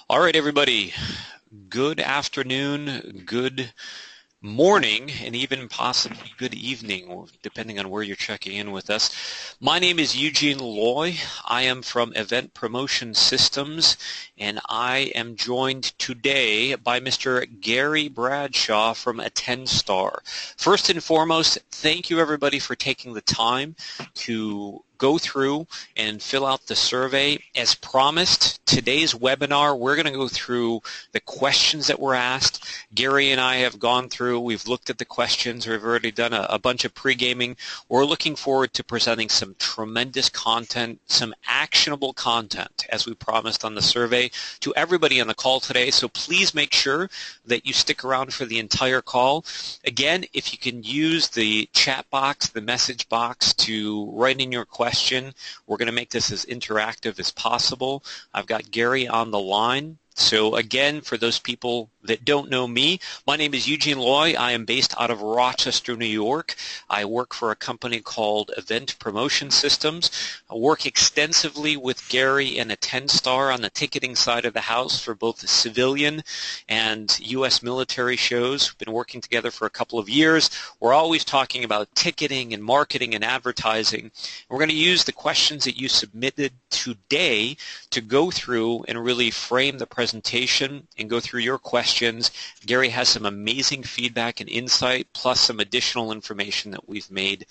All right, everybody. Good afternoon, good morning, and even possibly good evening, depending on where you're checking in with us. My name is Eugene Loy. I am from Event Promotion Systems, and I am joined today by Mr. Gary Bradshaw from AttendStar. First and foremost, thank you everybody for taking the time to go through and fill out the survey. As promised, today's webinar, we're going to go through the questions that were asked. Gary and I have gone through, we've looked at the questions, we've already done a bunch of pre-gaming. We're looking forward to presenting some tremendous content, some actionable content, as we promised on the survey, to everybody on the call today. So please make sure that you stick around for the entire call. Again, if you can use the chat box, the message box to write in your question, we're going to make this as interactive as possible. I've got Gary on the line. So again, for those people that don't know me, my name is Eugene Loy. I am based out of Rochester, New York. I work for a company called Event Promotion Systems. I work extensively with Gary and AttendStar on the ticketing side of the house for both the civilian and U.S. military shows. We've been working together for a couple of years. We're always talking about ticketing and marketing and advertising. We're going to use the questions that you submitted today to go through and really frame the presentation and go through your questions. Gary has some amazing feedback and insight, plus some additional information that we've made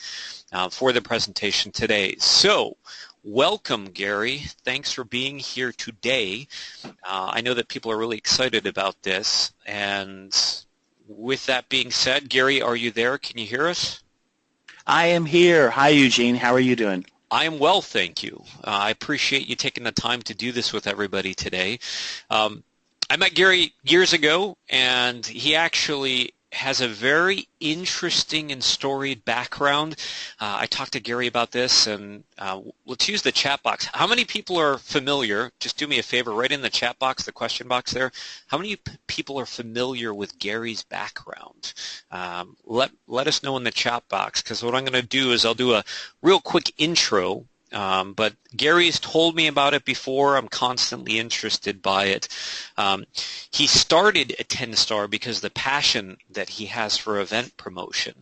for the presentation today. So, welcome, Gary. Thanks for being here today. I know that people are really excited about this. And with that being said, Gary, are you there? Can you hear us? I am here. Hi, Eugene. How are you doing? I am well, thank you. I appreciate you taking the time to do this with everybody today. I met Gary years ago, and he actually has a very interesting and storied background. I talked to Gary about this, and let's use the chat box. How many people are familiar, just do me a favor, write in the chat box, the question box there, how many people are familiar with Gary's background? Let us know in the chat box, because what I'm going to do is I'll do a real quick intro. But Gary's told me about it before. I'm constantly interested by it. He started AttendStar because of the passion that he has for event promotion.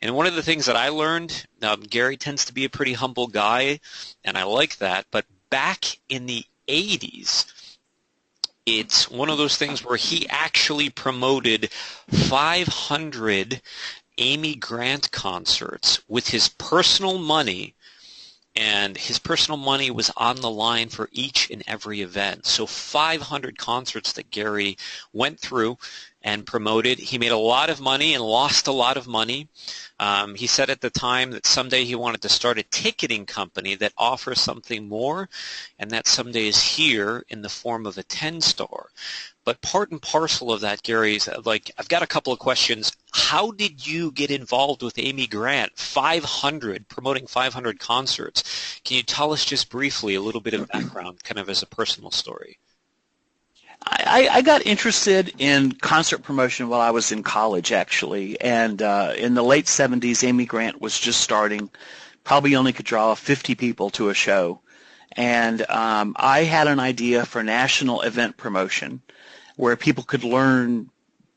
And one of the things that I learned, Gary tends to be a pretty humble guy, and I like that. But back in the 80s, it's one of those things where he actually promoted 500 Amy Grant concerts with his personal money. And his personal money was on the line for each and every event. So 500 concerts that Gary went through and promoted. He made a lot of money and lost a lot of money. He said at the time that someday he wanted to start a ticketing company that offers something more, and that someday is here in the form of AttendStar. But part and parcel of that, Gary, is like, I've got a couple of questions. How did you get involved with Amy Grant? 500, promoting 500 concerts. Can you tell us just briefly a little bit of background, kind of as a personal story? I got interested in concert promotion while I was in college, actually. And in the late 70s, Amy Grant was just starting. Probably only could draw 50 people to a show. And I had an idea for national event promotion where people could learn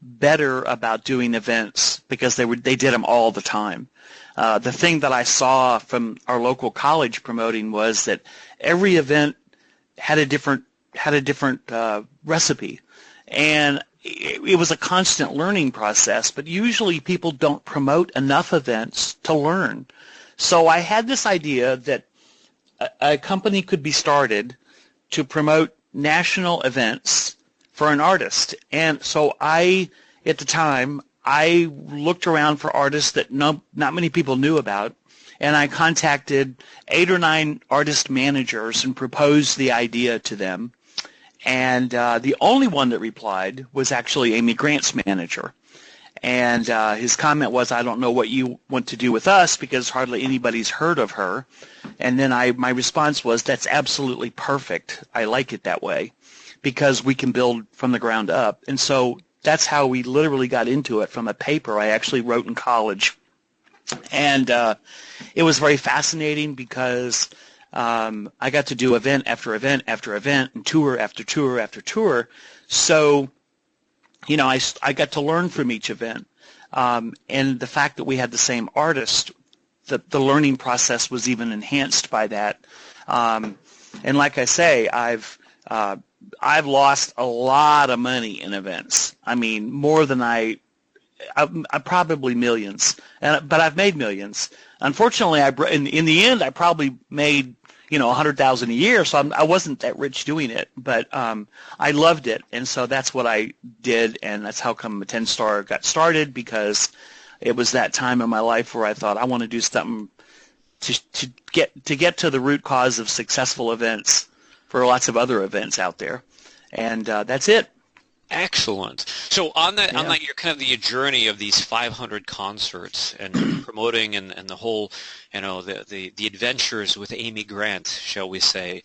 better about doing events because they did them all the time. The thing that I saw from our local college promoting was that every event had a different recipe, and it was a constant learning process. But usually people don't promote enough events to learn. So I had this idea that a company could be started to promote national events for an artist. And so at the time, I looked around for artists that not many people knew about, and I contacted 8 or 9 artist managers and proposed the idea to them. And the only one that replied was actually Amy Grant's manager. And his comment was, "I don't know what you want to do with us because hardly anybody's heard of her." And then my response was, "That's absolutely perfect. I like it that way because we can build from the ground up." And so that's how we literally got into it, from a paper I actually wrote in college. And it was very fascinating because I got to do event after event after event and tour after tour after tour. So, I got to learn from each event. And the fact that we had the same artist, the learning process was even enhanced by that. And like I say, I've lost a lot of money in events. I mean, more than I probably millions, but I've made millions. Unfortunately, in the end, I probably made $100,000 a year, so I wasn't that rich doing it. But I loved it, and so that's what I did, and that's how come Attend-Star got started, because it was that time in my life where I thought I want to do something to get to the root cause of successful events for lots of other events out there, and that's it. Excellent. So on that, your kind of the journey of these 500 concerts and promoting and the whole, the adventures with Amy Grant, shall we say,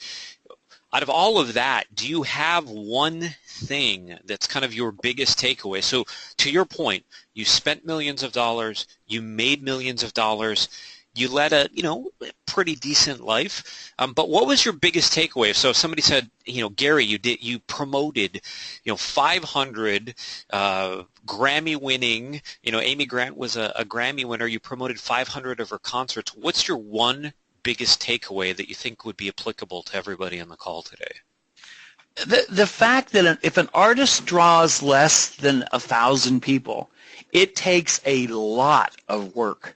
out of all of that, do you have one thing that's kind of your biggest takeaway? So to your point, you spent millions of dollars, you made millions of dollars, you led a pretty decent life. But what was your biggest takeaway? So if somebody said, Gary, you promoted, 500 Grammy-winning, Amy Grant was a Grammy winner. You promoted 500 of her concerts. What's your one biggest takeaway that you think would be applicable to everybody on the call today? The fact that if an artist draws less than 1,000 people, it takes a lot of work.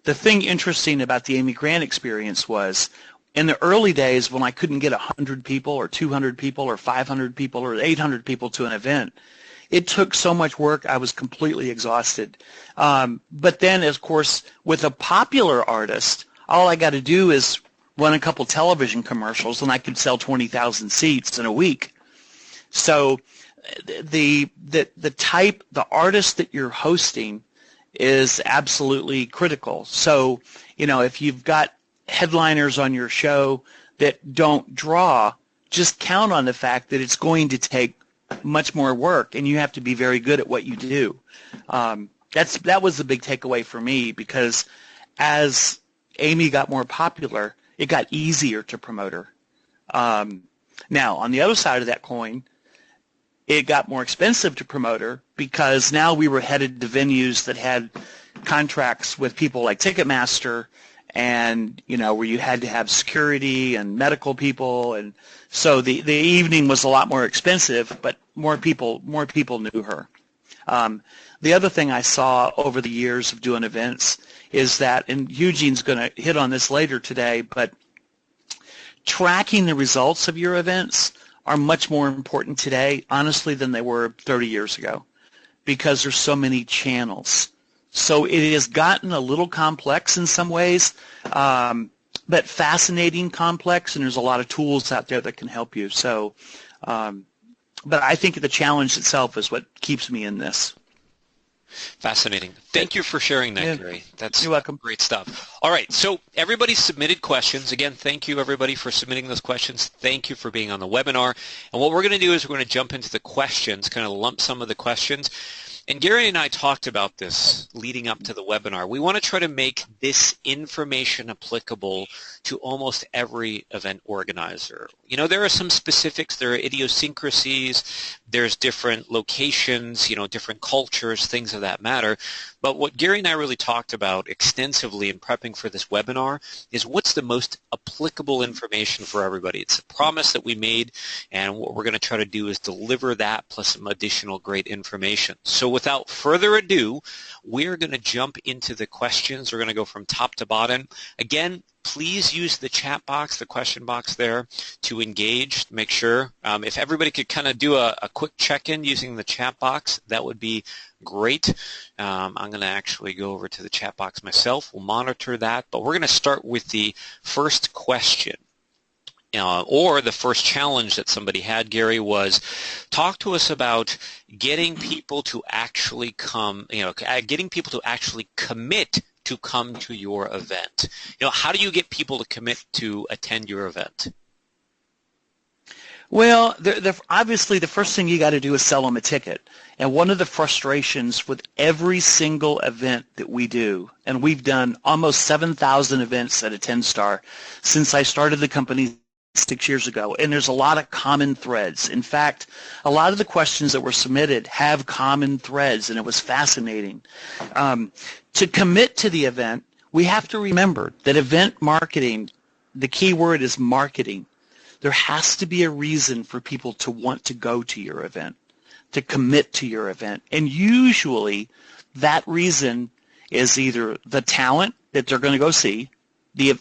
The thing interesting about the Amy Grant experience was in the early days when I couldn't get 100 people or 200 people or 500 people or 800 people to an event, it took so much work I was completely exhausted. But then, of course, with a popular artist, all I got to do is run a couple television commercials and I could sell 20,000 seats in a week. So the artist that you're hosting is absolutely critical. So, if you've got headliners on your show that don't draw, just count on the fact that it's going to take much more work, and you have to be very good at what you do. That was the big takeaway for me, because as Amy got more popular, it got easier to promote her. Now, on the other side of that coin, it got more expensive to promote her, because now we were headed to venues that had contracts with people like Ticketmaster, and where you had to have security and medical people, and so the evening was a lot more expensive, but more people knew her. The other thing I saw over the years of doing events is that, and Eugene's going to hit on this later today, but tracking the results of your events are much more important today, honestly, than they were 30 years ago, because there's so many channels. So it has gotten a little complex in some ways, but fascinating complex, and there's a lot of tools out there that can help you. So, but I think the challenge itself is what keeps me in this. Fascinating. Thank you for sharing that, Gary. You're welcome. Great stuff. All right, so everybody submitted questions. Again, thank you, everybody, for submitting those questions. Thank you for being on the webinar. And what we're going to do is we're going to jump into the questions, kind of lump some of the questions. And Gary and I talked about this leading up to the webinar. We want to try to make this information applicable to almost every event organizer. There are some specifics, there are idiosyncrasies, there's different locations, different cultures, things of that matter. But what Gary and I really talked about extensively in prepping for this webinar is what's the most applicable information for everybody. It's a promise that we made, and what we're going to try to do is deliver that plus some additional great information. So without further ado, we're going to jump into the questions. We're going to go from top to bottom. Again, please use the chat box, the question box there, to engage, make sure. If everybody could kind of do a quick check-in using the chat box, that would be great. I'm going to actually go over to the chat box myself. We'll monitor that, but we're going to start with the first question. Or the first challenge that somebody had, Gary, was talk to us about getting people to actually getting people to actually commit to come to your event. How do you get people to commit to attend your event? Well, obviously the first thing you got to do is sell them a ticket. And one of the frustrations with every single event that we do, and we've done almost 7,000 events at a 10-star since I started the company 6 years ago, and there's a lot of common threads. In fact, a lot of the questions that were submitted have common threads, and it was fascinating. To commit to the event, we have to remember that event marketing, the key word is marketing. There has to be a reason for people to want to go to your event, to commit to your event. And usually that reason is either the talent that they're going to go see, the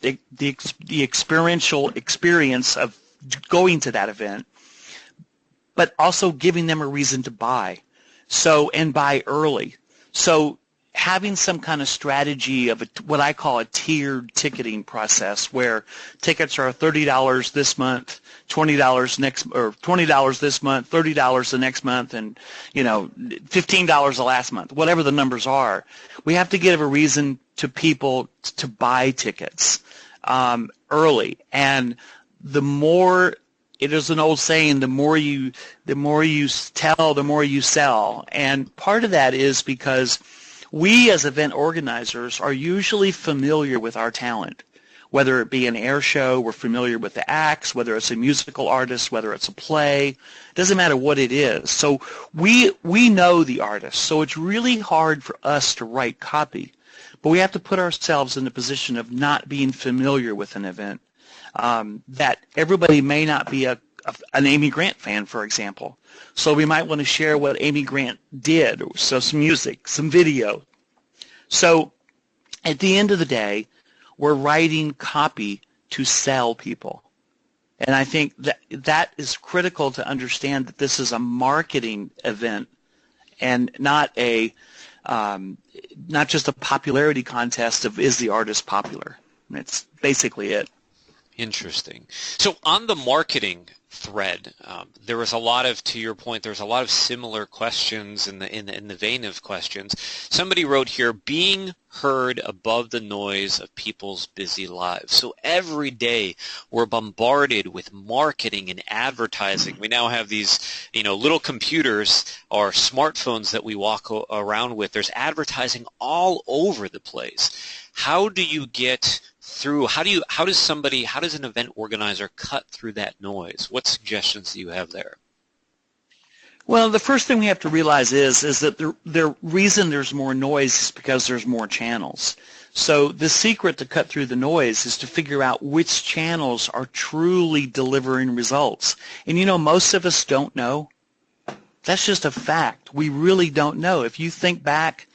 experiential experience of going to that event, but also giving them a reason to buy. So, and buy early. So having some kind of strategy of what I call a tiered ticketing process, where tickets are $30 this month, $20 next, or $20 this month, $30 the next month, and $15 the last month, whatever the numbers are. We have to give a reason to people to buy tickets early, and the more. It is an old saying: the more you tell, the more you sell. And part of that is because we as event organizers are usually familiar with our talent. Whether it be an air show, we're familiar with the acts, whether it's a musical artist, whether it's a play, it doesn't matter what it is. So we know the artist, so it's really hard for us to write copy. But we have to put ourselves in the position of not being familiar with an event. That everybody may not be an Amy Grant fan, for example. So we might want to share what Amy Grant did, so some music, some video. So at the end of the day, we're writing copy to sell people. And I think that is critical to understand, that this is a marketing event and not just a popularity contest of is the artist popular. That's basically it. Interesting. So on the marketing thread, there was a lot of, to your point, there's a lot of similar questions in the vein of questions. Somebody wrote here, being heard above the noise of people's busy lives. So every day we're bombarded with marketing and advertising. We now have these, little computers or smartphones that we walk around with. There's advertising all over the place. How do you get through, how does an event organizer cut through that noise? What suggestions do you have there? Well, the first thing we have to realize is that the reason there's more noise is because there's more channels. So the secret to cut through the noise is to figure out which channels are truly delivering results. And most of us don't know. That's just a fact. We really don't know. If you think back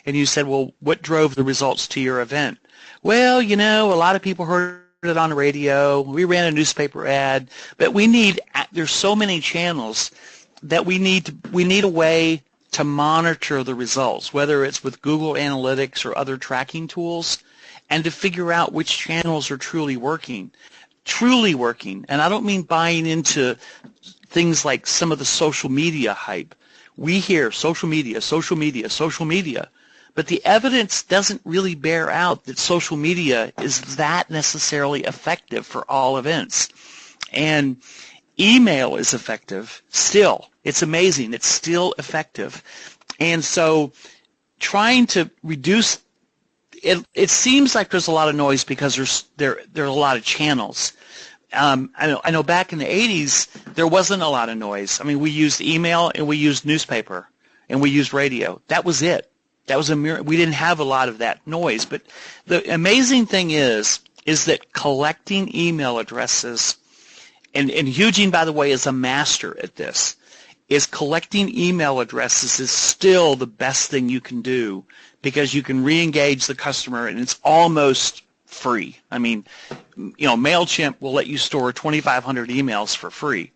and you said, well, what drove the results to your event? Well, a lot of people heard it on the radio. We ran a newspaper ad, but there's so many channels that we need a way to monitor the results, whether it's with Google Analytics or other tracking tools, and to figure out which channels are truly working. And I don't mean buying into things like some of the social media hype. We hear social media, but the evidence doesn't really bear out that social media is that necessarily effective for all events. And email is effective still. It's amazing. It's still effective. And so trying to reduce it seems like there's a lot of noise because there are a lot of channels. I know back in the 80s there wasn't a lot of noise. I mean, we used email and we used newspaper and we used radio. That was it. That was we didn't have a lot of that noise. But the amazing thing is that collecting email addresses, and Eugene, by the way, is a master at this, is collecting email addresses is still the best thing you can do, because you can re-engage the customer and it's almost free. I mean, MailChimp will let you store 2,500 emails for free.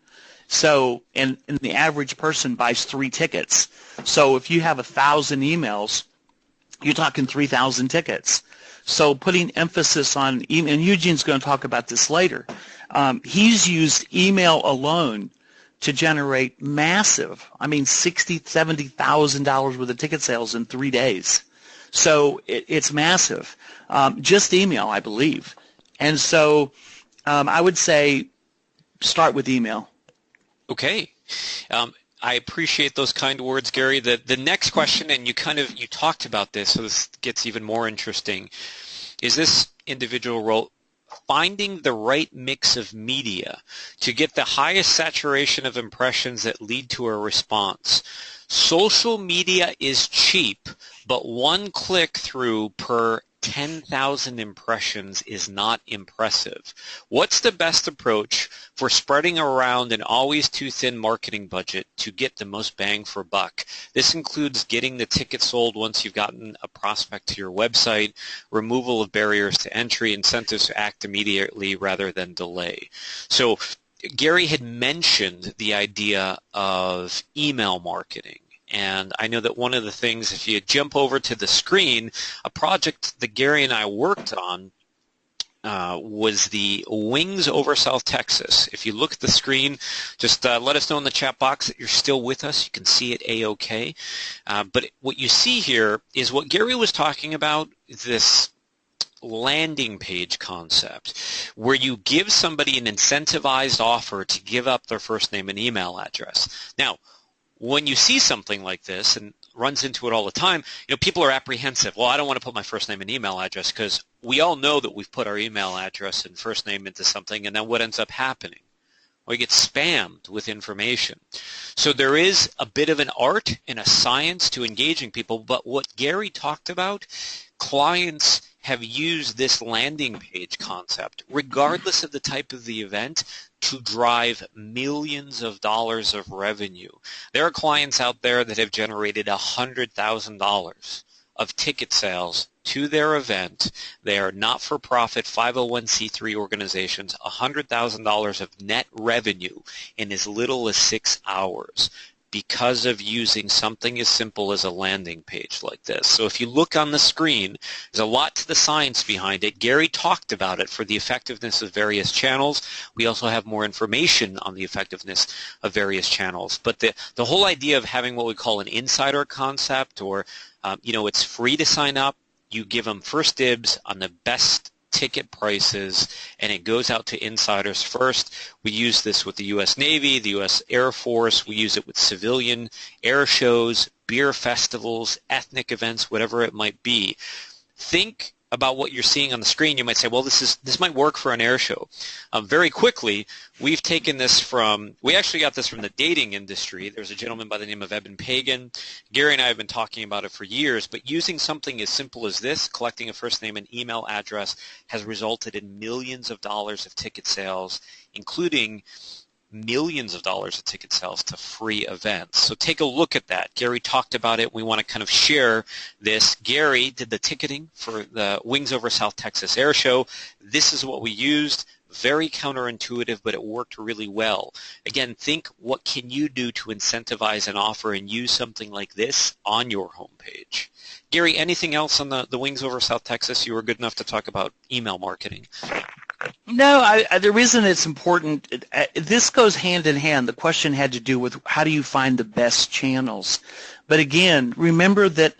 So, and the average person buys 3 tickets. So if you have 1,000 emails, you're talking 3,000 tickets. So putting emphasis on email, and Eugene's going to talk about this later. He's used email alone to generate massive, $60,000, $70,000 worth of ticket sales in 3 days. So it's massive. Just email, I believe. And so I would say start with email. Okay. I appreciate those kind words, Gary. The next question, and you talked about this, so this gets even more interesting, is this individual wrote, finding the right mix of media to get the highest saturation of impressions that lead to a response. Social media is cheap, but one click through per 10,000 impressions is not impressive. What's the best approach for spreading around an always too thin marketing budget to get the most bang for buck? This includes getting the ticket sold once you've gotten a prospect to your website, removal of barriers to entry, incentives to act immediately rather than delay. So Gary had mentioned the idea of email marketing. And I know that one of the things, if you jump over to the screen, a project that Gary and I worked on was the Wings over South Texas. If you look at the screen, just let us know in the chat box that you're still with us. You can see it A-OK. But what you see here is what Gary was talking about, this landing page concept, where you give somebody an incentivized offer to give up their first name and email address. Now, when you see something like this, and runs into it all the time, people are apprehensive. Well, I don't want to put my first name and email address, because we all know that we've put our email address and first name into something, and then what ends up happening? Well, you get spammed with information. So there is a bit of an art and a science to engaging people, but what Gary talked about, clients have used this landing page concept, regardless of the type of the event, to drive millions of dollars of revenue. There are clients out there that have generated $100,000 of ticket sales to their event. They are not-for-profit 501c3 organizations, $100,000 of net revenue in as little as 6 hours, because of using something as simple as a landing page like this. So if you look on the screen, there's a lot to the science behind it. Gary talked about it for the effectiveness of various channels. We also have more information on the effectiveness of various channels. But the whole idea of having what we call an insider concept, or it's free to sign up. You give them first dibs on the best ticket prices, and it goes out to insiders first. We use this with the U.S. Navy, the U.S. Air Force. We use it with civilian air shows, beer festivals, ethnic events, whatever it might be. Think about what you're seeing on the screen. You might say, well, this might work for an air show. Very quickly, we've taken this we actually got this from the dating industry. There's a gentleman by the name of Eben Pagan. Gary and I have been talking about it for years, but using something as simple as this, collecting a first name and email address, has resulted in millions of dollars of ticket sales, including millions of dollars of ticket sales to free events. So take a look at that. Gary talked about it. We want to kind of share this. Gary did the ticketing for the Wings over South Texas Air Show. This is what we used. Very counterintuitive, but it worked really well. Again, think, what can you do to incentivize an offer and use something like this on your homepage? Gary, anything else on the Wings over South Texas? You were good enough to talk about email marketing. No, the reason it's important, this goes hand in hand. The question had to do with how do you find the best channels. But again, remember that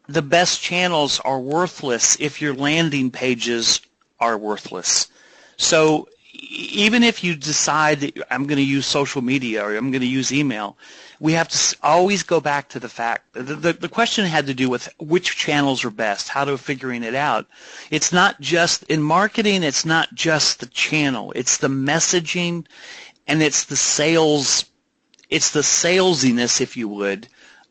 the best channels are worthless if your landing pages are worthless. So even if you decide that I'm going to use social media or I'm going to use email, we have to always go back to the fact. The question had to do with which channels are best, how to figuring it out. It's not just, in marketing, it's not just the channel. It's the messaging, and it's the sales, it's the salesiness, if you would,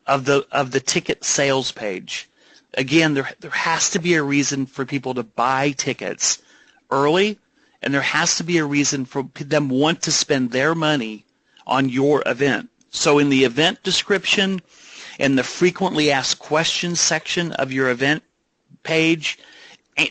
of the ticket sales page. Again, there has to be a reason for people to buy tickets early, and there has to be a reason for them want to spend their money on your event. So in the event description and the frequently asked questions section of your event page,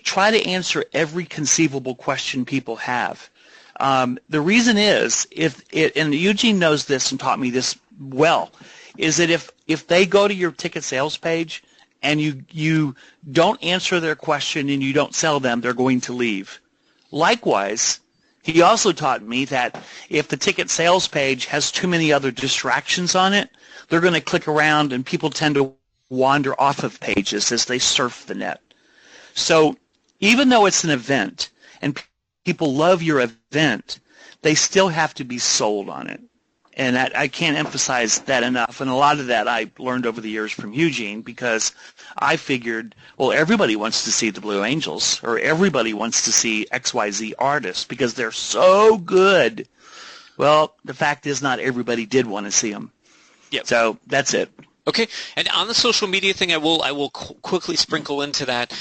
try to answer every conceivable question people have. The reason is, and Eugene knows this and taught me this well, is that if they go to your ticket sales page and you don't answer their question and you don't sell them, they're going to leave. Likewise, he also taught me that if the ticket sales page has too many other distractions on it, they're going to click around, and people tend to wander off of pages as they surf the net. So even though it's an event and people love your event, they still have to be sold on it. And I can't emphasize that enough. And a lot of that I learned over the years from Eugene, because I figured, well, everybody wants to see the Blue Angels, or everybody wants to see XYZ artists because they're so good. Well, the fact is not everybody did want to see them. Yep. So that's it. Okay, and on the social media thing, I will quickly sprinkle into that.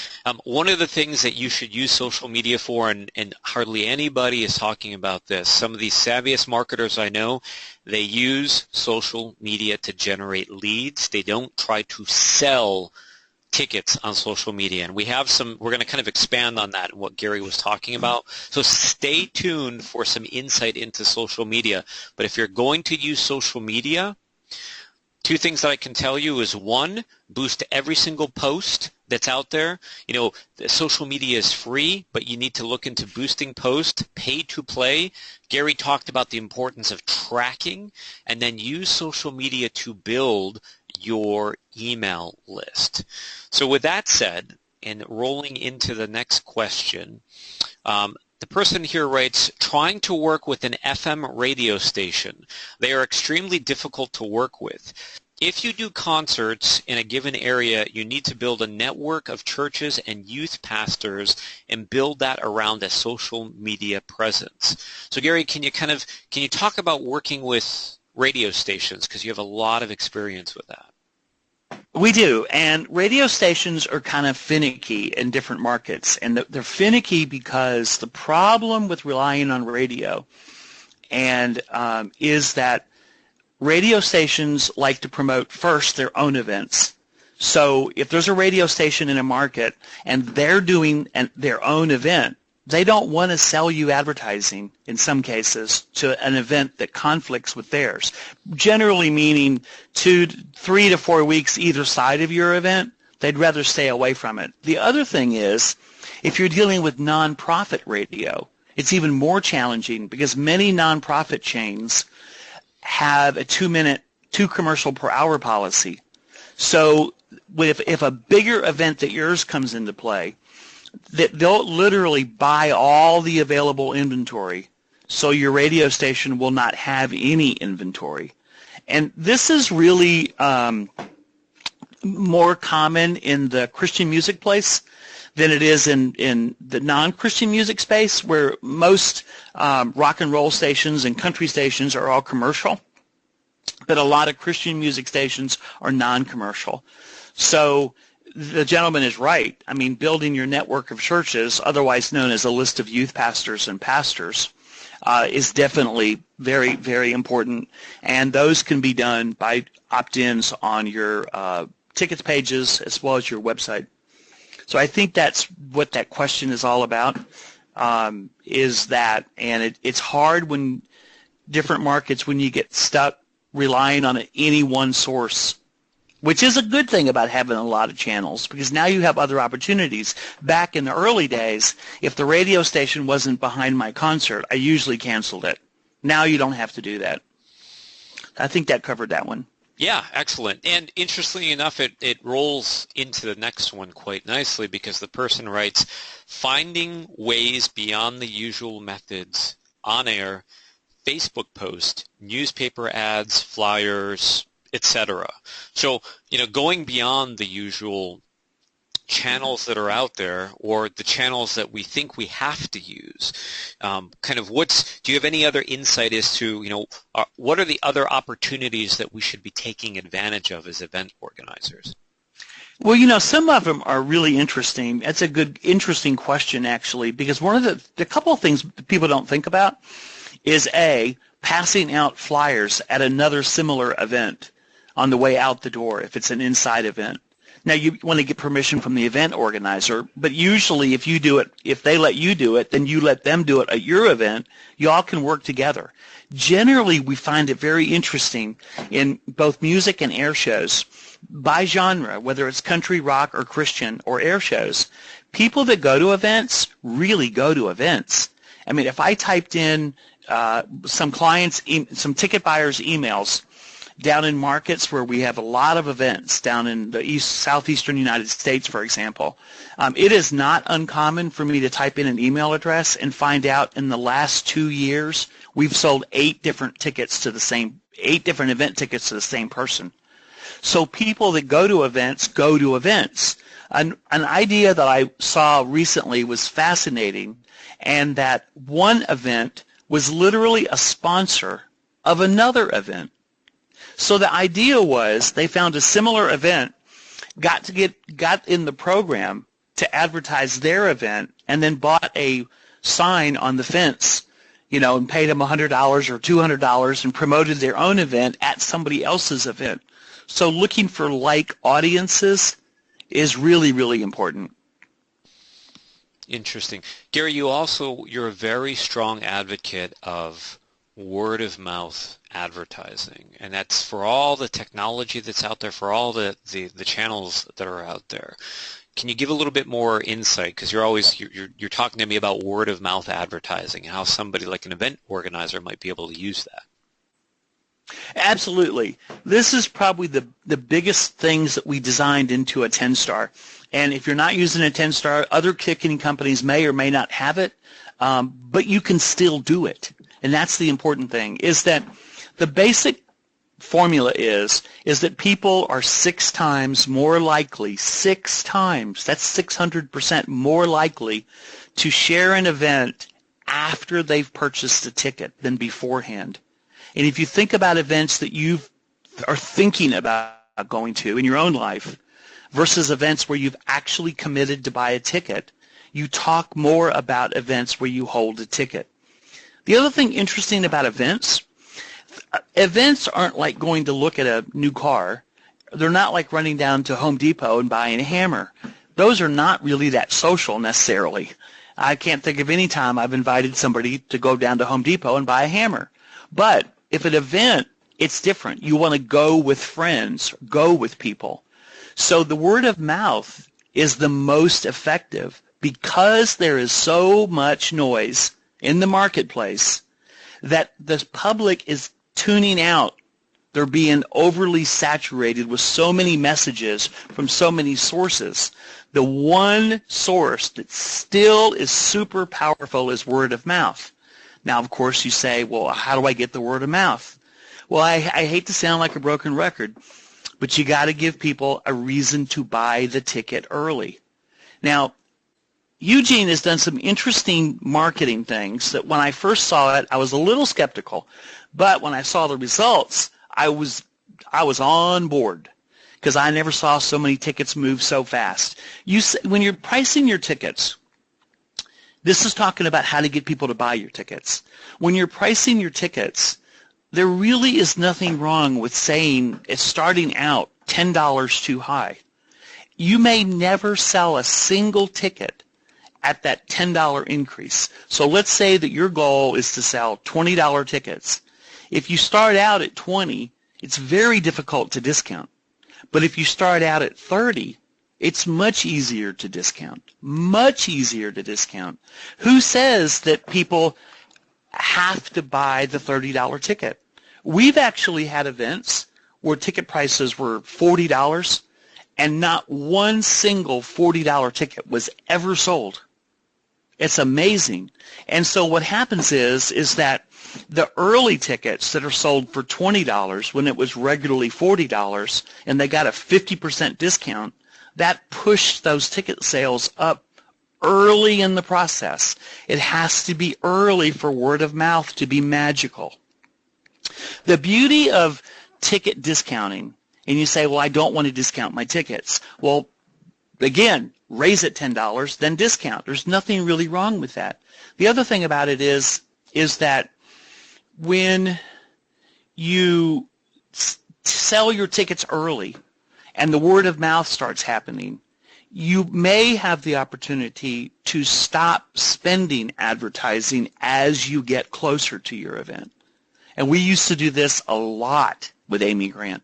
One of the things that you should use social media for, and hardly anybody is talking about this, some of the savviest marketers I know, they use social media to generate leads. They don't try to sell tickets on social media, and we're going to kind of expand on that, what Gary was talking about. So stay tuned for some insight into social media. But if you're going to use social media, two things that I can tell you is, one, boost every single post that's out there. You know, the social media is free, but you need to look into boosting posts, pay to play. Gary talked about the importance of tracking, and then use social media to build your email list. So with that said, and rolling into the next question, the person here writes, trying to work with an FM radio station. They are extremely difficult to work with. If you do concerts in a given area, you need to build a network of churches and youth pastors and build that around a social media presence. So Gary, can you talk about working with radio stations, because you have a lot of experience with that? We do, and radio stations are kind of finicky in different markets, and they're finicky because the problem with relying on radio is that radio stations like to promote first their own events. So if there's a radio station in a market and they're doing their own event, they don't want to sell you advertising in some cases to an event that conflicts with theirs, generally meaning 3 to 4 weeks either side of your event. They'd rather stay away from it. The other thing is, if you're dealing with nonprofit radio, it's even more challenging because many nonprofit chains have a 2 commercial per hour policy. So if a bigger event that yours comes into play, they'll literally buy all the available inventory, so your radio station will not have any inventory. And this is really more common in the Christian music place than it is in the non-Christian music space, where most rock and roll stations and country stations are all commercial, but a lot of Christian music stations are non-commercial. So the gentleman is right. I mean, building your network of churches, otherwise known as a list of youth pastors and pastors, is definitely very, very important. And those can be done by opt-ins on your tickets pages as well as your website. So I think that's what that question is all about, is that, and it's hard when different markets, when you get stuck relying on any one source, which is a good thing about having a lot of channels, because now you have other opportunities. Back in the early days, if the radio station wasn't behind my concert, I usually canceled it. Now you don't have to do that. I think that covered that one. Yeah, excellent. And interestingly enough, it rolls into the next one quite nicely, because the person writes, finding ways beyond the usual methods on air, Facebook post, newspaper ads, flyers, etc. So, going beyond the usual channels that are out there, or the channels that we think we have to use, do you have any other insight as to, what are the other opportunities that we should be taking advantage of as event organizers? Well, some of them are really interesting. That's a good, interesting question, actually, because one of the couple of things people don't think about is, A, passing out flyers at another similar event on the way out the door if it's an inside event. Now, you want to get permission from the event organizer, but usually if they let you do it, then you let them do it at your event. You all can work together. Generally, we find it very interesting in both music and air shows, by genre, whether it's country, rock, or Christian, or air shows. People that go to events really go to events. I mean, if I typed in some ticket buyers' emails down in markets where we have a lot of events, down in the southeastern United States, for example, it is not uncommon for me to type in an email address and find out in the last 2 years we've sold 8 different event tickets to the same person. So people that go to events go to events. An idea that I saw recently was fascinating, and that one event was literally a sponsor of another event. So the idea was they found a similar event, got in the program to advertise their event, and then bought a sign on the fence, and paid them $100 or $200 and promoted their own event at somebody else's event. So looking for like audiences is really, really important. Interesting. Gary, you're a very strong advocate of word of mouth advertising, and that's for all the technology that's out there, for all the channels that are out there. Can you give a little bit more insight? Because you're talking to me about word of mouth advertising and how somebody like an event organizer might be able to use that. Absolutely. This is probably the biggest things that we designed into a 10-star. And if you're not using a 10-star, other ticketing companies may or may not have it, but you can still do it. And that's the important thing, is that the basic formula is that people are 6 times more likely, 6 times, that's 600% more likely to share an event after they've purchased a ticket than beforehand. And if you think about events that you are thinking about going to in your own life versus events where you've actually committed to buy a ticket, you talk more about events where you hold a ticket. The other thing interesting about events aren't like going to look at a new car. They're not like running down to Home Depot and buying a hammer. Those are not really that social necessarily. I can't think of any time I've invited somebody to go down to Home Depot and buy a hammer. But if an event, it's different. You want to go with friends, go with people. So the word of mouth is the most effective because there is so much noise in the marketplace that the public is tuning out. They're being overly saturated with so many messages from so many sources. The one source that still is super powerful is word of mouth. Now, of course, you say, well, how do I get the word of mouth? Well, I hate to sound like a broken record, but you got to give people a reason to buy the ticket early. Now, Eugene has done some interesting marketing things that when I first saw it, I was a little skeptical. But when I saw the results, I was on board because I never saw so many tickets move so fast. When you're pricing your tickets, this is talking about how to get people to buy your tickets. When you're pricing your tickets, there really is nothing wrong with saying it's starting out $10 too high. You may never sell a single ticket at that $10 increase. So let's say that your goal is to sell $20 tickets. If you start out at 20, it's very difficult to discount. But if you start out at 30, it's much easier to discount. Much easier to discount. Who says that people have to buy the $30 ticket? We've actually had events where ticket prices were $40 and not one single $40 ticket was ever sold. It's amazing. And so what happens is that the early tickets that are sold for $20 when it was regularly $40 and they got a 50% discount, that pushed those ticket sales up early in the process. It has to be early for word of mouth to be magical. The beauty of ticket discounting, and you say, well, I don't want to discount my tickets. Well, again, raise it $10, then discount. There's nothing really wrong with that. The other thing about it is that when you sell your tickets early and the word of mouth starts happening, you may have the opportunity to stop spending advertising as you get closer to your event. And we used to do this a lot with Amy Grant.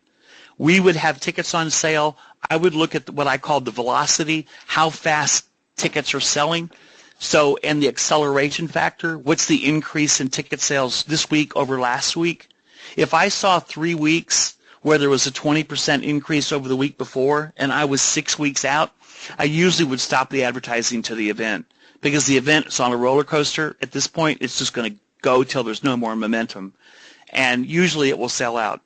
We would have tickets on sale. I would look at what I called the velocity, how fast tickets are selling. So, and the acceleration factor, what's the increase in ticket sales this week over last week? If I saw 3 weeks where there was a 20% increase over the week before and I was 6 weeks out, I usually would stop the advertising to the event because the event is on a roller coaster. At this point, it's just going to go till there's no more momentum, and usually it will sell out.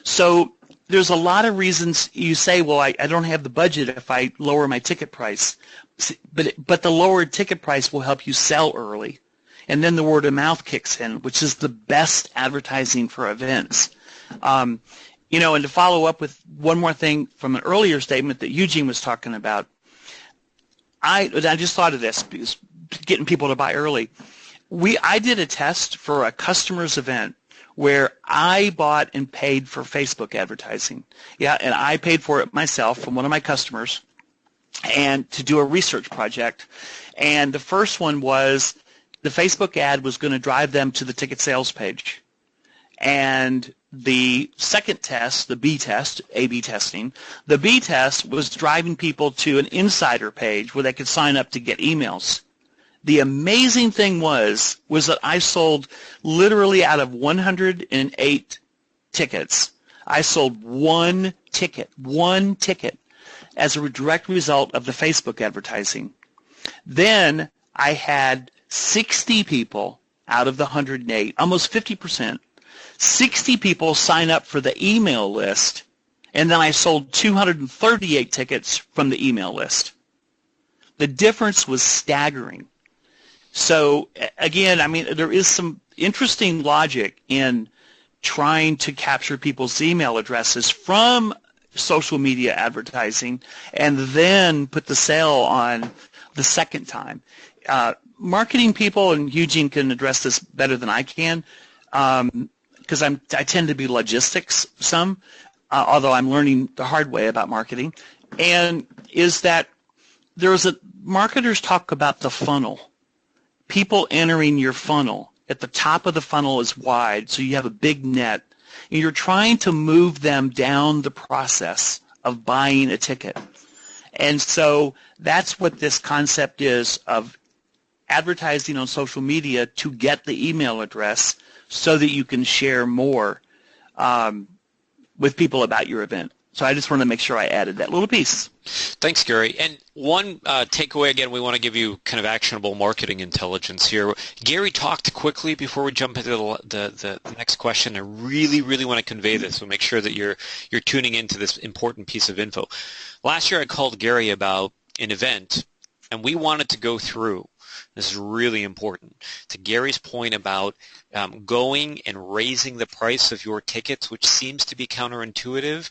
So there's a lot of reasons you say, well, I don't have the budget if I lower my ticket price, but the lowered ticket price will help you sell early, and then the word of mouth kicks in, which is the best advertising for events. And to follow up with one more thing from an earlier statement that Eugene was talking about, I just thought of this because getting people to buy early. I did a test for a customer's event where I bought and paid for Facebook advertising. Yeah, and I paid for it myself from one of my customers, and to do a research project. And the first one was the Facebook ad was going to drive them to the ticket sales page. And the second test, the B test, A/B testing, the B test was driving people to an insider page where they could sign up to get emails. The amazing thing was that I sold literally out of 108 tickets, I sold one ticket as a direct result of the Facebook advertising. Then I had 60 people out of the 108, almost 50%, 60 people sign up for the email list, and then I sold 238 tickets from the email list. The difference was staggering. So again, I mean, there is some interesting logic in trying to capture people's email addresses from social media advertising and then put the sale on the second time. Marketing people, and Eugene can address this better than I can, because I tend to be logistics some, although I'm learning the hard way about marketing, and is that marketers talk about the funnel. People entering your funnel. At the top of the funnel is wide, so you have a big net, and you're trying to move them down the process of buying a ticket. And so that's what this concept is of advertising on social media to get the email address so that you can share more with people about your event. So I just want to make sure I added that little piece. Thanks, Gary. And one takeaway, again, we want to give you kind of actionable marketing intelligence here. Gary talked quickly before we jump into the next question. I really, really want to convey this, so make sure that you're tuning into this important piece of info. Last year I called Gary about an event, and we wanted to go through, this is really important, to Gary's point about going and raising the price of your tickets, which seems to be counterintuitive.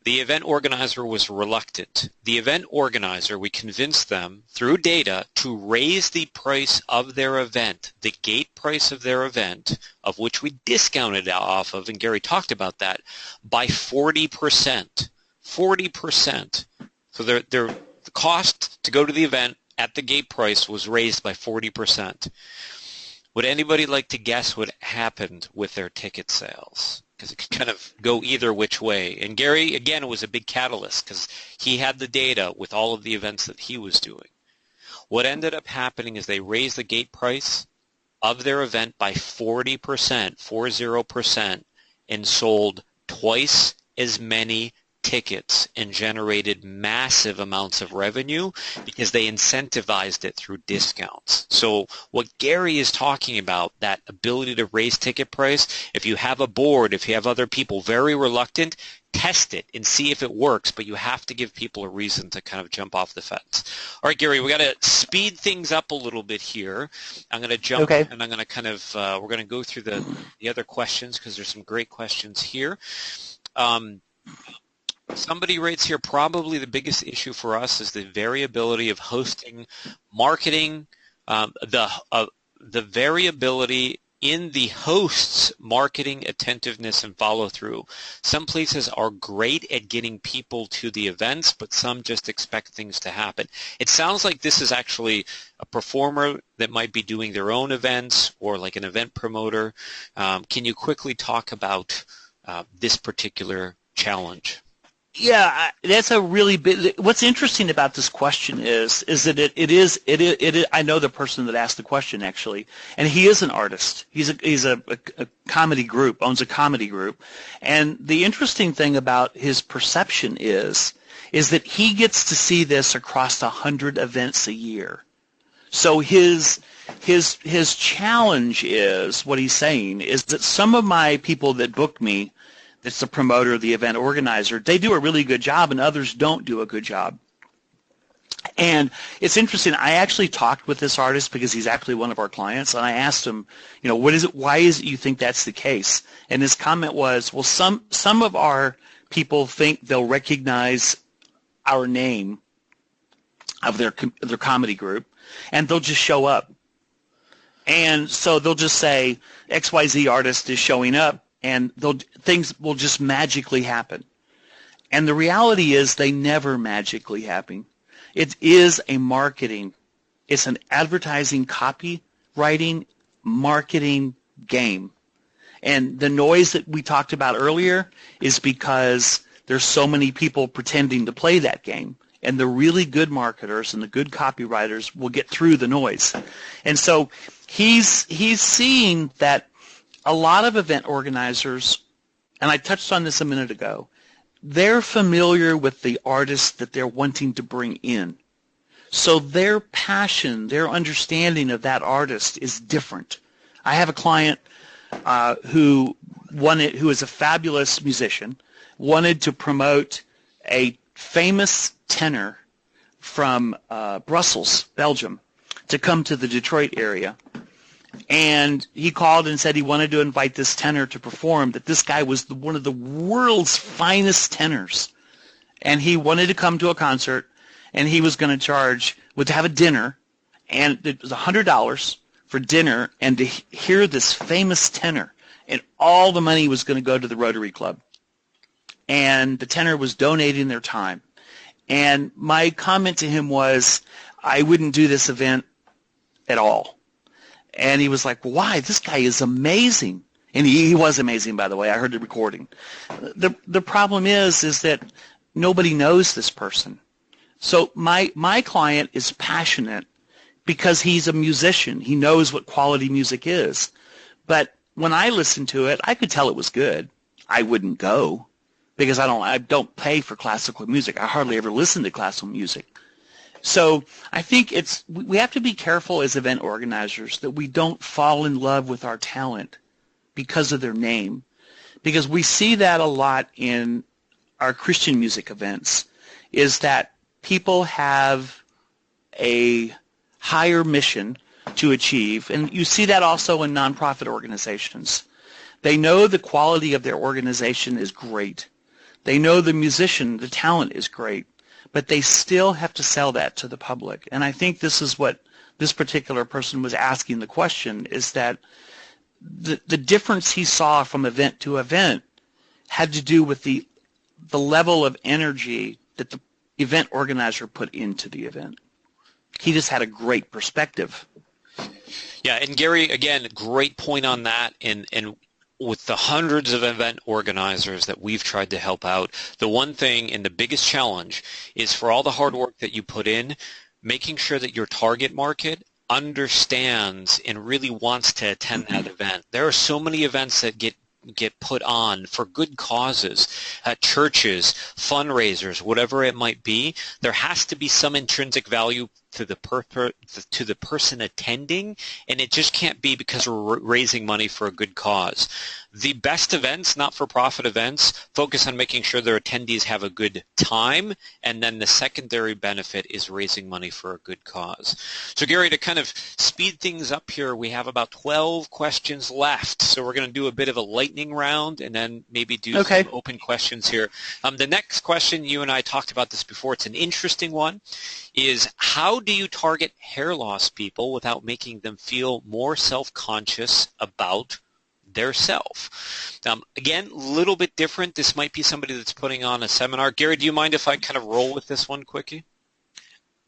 The event organizer was reluctant. The event organizer, we convinced them through data to raise the price of their event, the gate price of their event, of which we discounted off of, and Gary talked about that, by 40%. 40%. So the cost to go to the event at the gate price was raised by 40%. Would anybody like to guess what happened with their ticket sales? Because it could kind of go either which way. And Gary, again, was a big catalyst because he had the data with all of the events that he was doing. What ended up happening is they raised the gate price of their event by 40%, 40%, and sold twice as many tickets and generated massive amounts of revenue because they incentivized it through discounts. So what Gary is talking about, that ability to raise ticket price, if you have a board, if you have other people very reluctant, test it and see if it works, but you have to give people a reason to kind of jump off the fence. All right, Gary, we got to speed things up a little bit here. I'm going to jump and I'm going to kind of, we're going to go through the other questions because there's some great questions here. Somebody writes here, probably the biggest issue for us is the variability of hosting marketing, the variability in the host's marketing attentiveness and follow-through. Some places are great at getting people to the events, but some just expect things to happen. It sounds like this is actually a performer that might be doing their own events or like an event promoter. Can you quickly talk about this particular challenge? Yeah, that's a really big. What's interesting about this question is that it is. I know the person that asked the question actually, and he is an artist. He's a comedy group, owns a comedy group, and the interesting thing about his perception is that he gets to see this across 100 events a year. So his challenge is, what he's saying is that some of my people that book me, that's the promoter, the event organizer, they do a really good job and others don't do a good job. And it's interesting. I actually talked with this artist because he's actually one of our clients, and I asked him, what is it? Why is it you think that's the case? And his comment was, well, some of our people think they'll recognize our name of their comedy group, and they'll just show up. And so they'll just say XYZ artist is showing up, and things will just magically happen. And the reality is they never magically happen. It is a marketing, it's an advertising, copywriting, marketing game. And the noise that we talked about earlier is because there's so many people pretending to play that game. And the really good marketers and the good copywriters will get through the noise. And so he's seeing that a lot of event organizers, and I touched on this a minute ago, they're familiar with the artists that they're wanting to bring in. So their passion, their understanding of that artist is different. I have a client who is a fabulous musician, wanted to promote a famous tenor from Brussels, Belgium, to come to the Detroit area. And he called and said he wanted to invite this tenor to perform, that this guy was one of the world's finest tenors. And he wanted to come to a concert, and he was going to have a dinner, and it was $100 for dinner and to hear this famous tenor. And all the money was going to go to the Rotary Club. And the tenor was donating their time. And my comment to him was, I wouldn't do this event at all. And he was like, why? This guy is amazing. And he was amazing, by the way. I heard the recording. The problem is that nobody knows this person. So my client is passionate because he's a musician. He knows what quality music is. But when I listened to it, I could tell it was good. I wouldn't go because I don't pay for classical music. I hardly ever listen to classical music. So I think we have to be careful as event organizers that we don't fall in love with our talent because of their name, because we see that a lot in our Christian music events, is that people have a higher mission to achieve, and you see that also in nonprofit organizations. They know the quality of their organization is great. They know the musician, the talent is great. But they still have to sell that to the public. And I think this is what this particular person was asking the question, is that the difference he saw from event to event had to do with the level of energy that the event organizer put into the event. He just had a great perspective. Yeah, and Gary, again, great point on that. And with the hundreds of event organizers that we've tried to help out, the one thing and the biggest challenge is, for all the hard work that you put in, making sure that your target market understands and really wants to attend that event. There are so many events that get put on for good causes at churches, fundraisers, whatever it might be. There has to be some intrinsic value to the person attending, and it just can't be because we're raising money for a good cause. The best events, not-for-profit events, focus on making sure their attendees have a good time, and then the secondary benefit is raising money for a good cause. So Gary, to kind of speed things up here, we have about 12 questions left, so we're going to do a bit of a lightning round and then maybe do some open questions here. The next question, you and I talked about this before, it's an interesting one, is how do you target hair loss people without making them feel more self-conscious about their self? Again, a little bit different. This might be somebody that's putting on a seminar. Gary, do you mind if I kind of roll with this one quickie?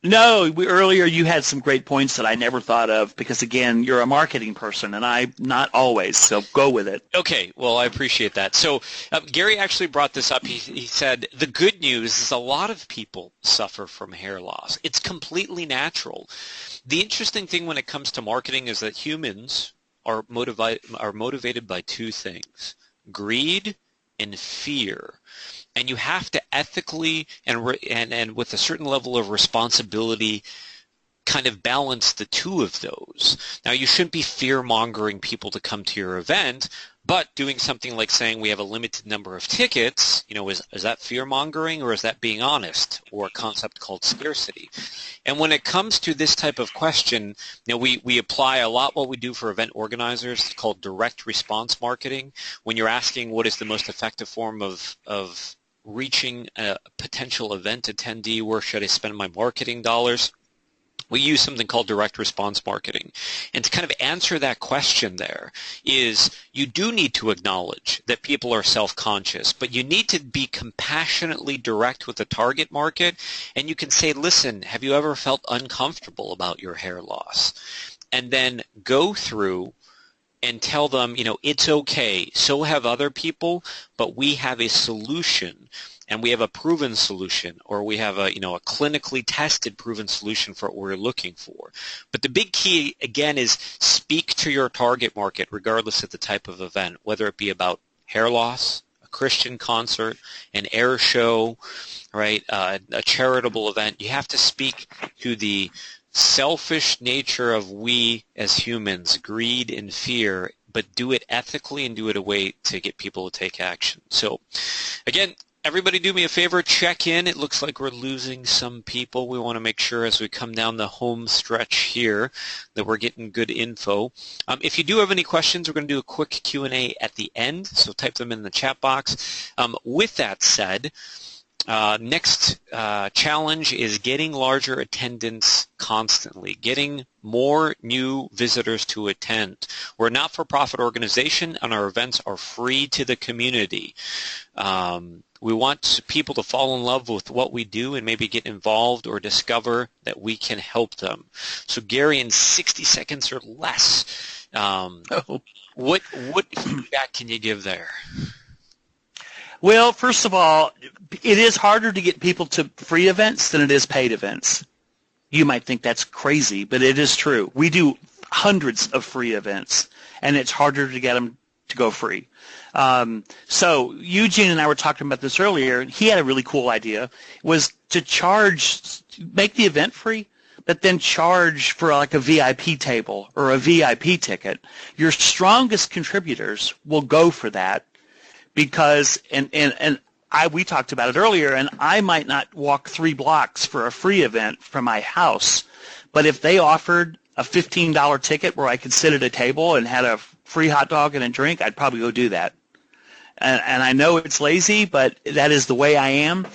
No, earlier you had some great points that I never thought of because, again, you're a marketing person, and I'm not always, so go with it. Okay, well, I appreciate that. So Gary actually brought this up. He said, the good news is a lot of people suffer from hair loss. It's completely natural. The interesting thing when it comes to marketing is that humans are motivated by two things, greed and fear. And you have to ethically and with a certain level of responsibility kind of balance the two of those. Now, you shouldn't be fear-mongering people to come to your event, but doing something like saying we have a limited number of tickets, is that fear-mongering, or is that being honest, or a concept called scarcity? And when it comes to this type of question, we apply a lot what we do for event organizers called direct response marketing. When you're asking what is the most effective form of reaching a potential event attendee, where should I spend my marketing dollars? We use something called direct response marketing. And to kind of answer that question there is you do need to acknowledge that people are self-conscious, but you need to be compassionately direct with the target market. And you can say, listen, have you ever felt uncomfortable about your hair loss? And then go through and tell them, it's okay. So have other people, but we have a solution. And we have a proven solution, or we have a clinically tested proven solution for what we're looking for. But the big key, again, is speak to your target market regardless of the type of event, whether it be about hair loss, a Christian concert, an air show, right, a charitable event. You have to speak to the selfish nature of we as humans, greed and fear, but do it ethically and do it a way to get people to take action. So, again, everybody do me a favor, check in. It looks like we're losing some people. We want to make sure as we come down the home stretch here that we're getting good info. If you do have any questions, we're going to do a quick Q&A at the end, so type them in the chat box. With that said, next challenge is getting larger attendance constantly, getting more new visitors to attend. We're a not-for-profit organization, and our events are free to the community. We want people to fall in love with what we do and maybe get involved or discover that we can help them. So, Gary, in 60 seconds or less, what feedback can you give there? Well, first of all, it is harder to get people to free events than it is paid events. You might think that's crazy, but it is true. We do hundreds of free events, and it's harder to get them to go free. So Eugene and I were talking about this earlier. He had a really cool idea, was to make the event free, but then charge for like a VIP table or a VIP ticket. Your strongest contributors will go for that because, we talked about it earlier, and I might not walk 3 blocks for a free event from my house, but if they offered a $15 ticket where I could sit at a table and had a free hot dog and a drink, I'd probably go do that. And I know it's lazy, but that is the way I am.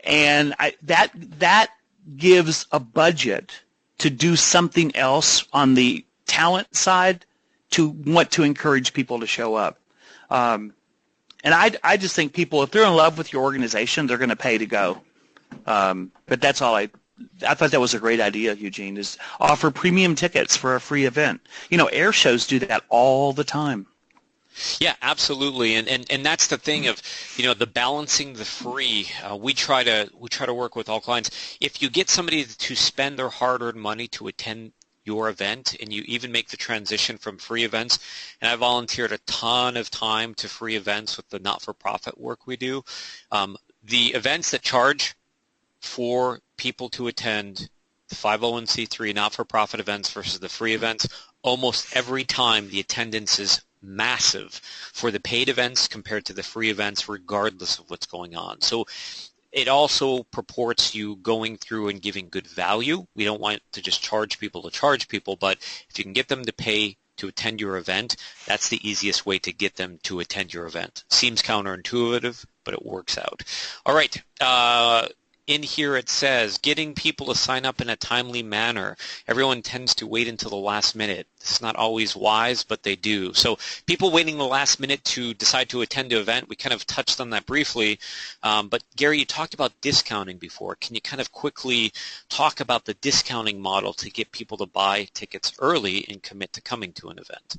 And that gives a budget to do something else on the talent side to want to encourage people to show up. And I just think people, if they're in love with your organization, they're going to pay to go. But that's all I thought that was a great idea, Eugene, is offer premium tickets for a free event. Air shows do that all the time. Yeah, absolutely, and that's the thing of the balancing the free. We try to work with all clients. If you get somebody to spend their hard-earned money to attend your event, and you even make the transition from free events, and I volunteered a ton of time to free events with the not-for-profit work we do. The events that charge for people to attend, the 501c3 not-for-profit events versus the free events, almost every time the attendance is massive for the paid events compared to the free events, regardless of what's going on. So it also purports you going through and giving good value. We don't want to just charge people, but if you can get them to pay to attend your event, that's the easiest way to get them to attend your event. Seems counterintuitive, but it works out. All right. In here it says, getting people to sign up in a timely manner. Everyone tends to wait until the last minute. It's not always wise, but they do. So people waiting the last minute to decide to attend the event, we kind of touched on that briefly. But Gary, you talked about discounting before. Can you kind of quickly talk about the discounting model to get people to buy tickets early and commit to coming to an event?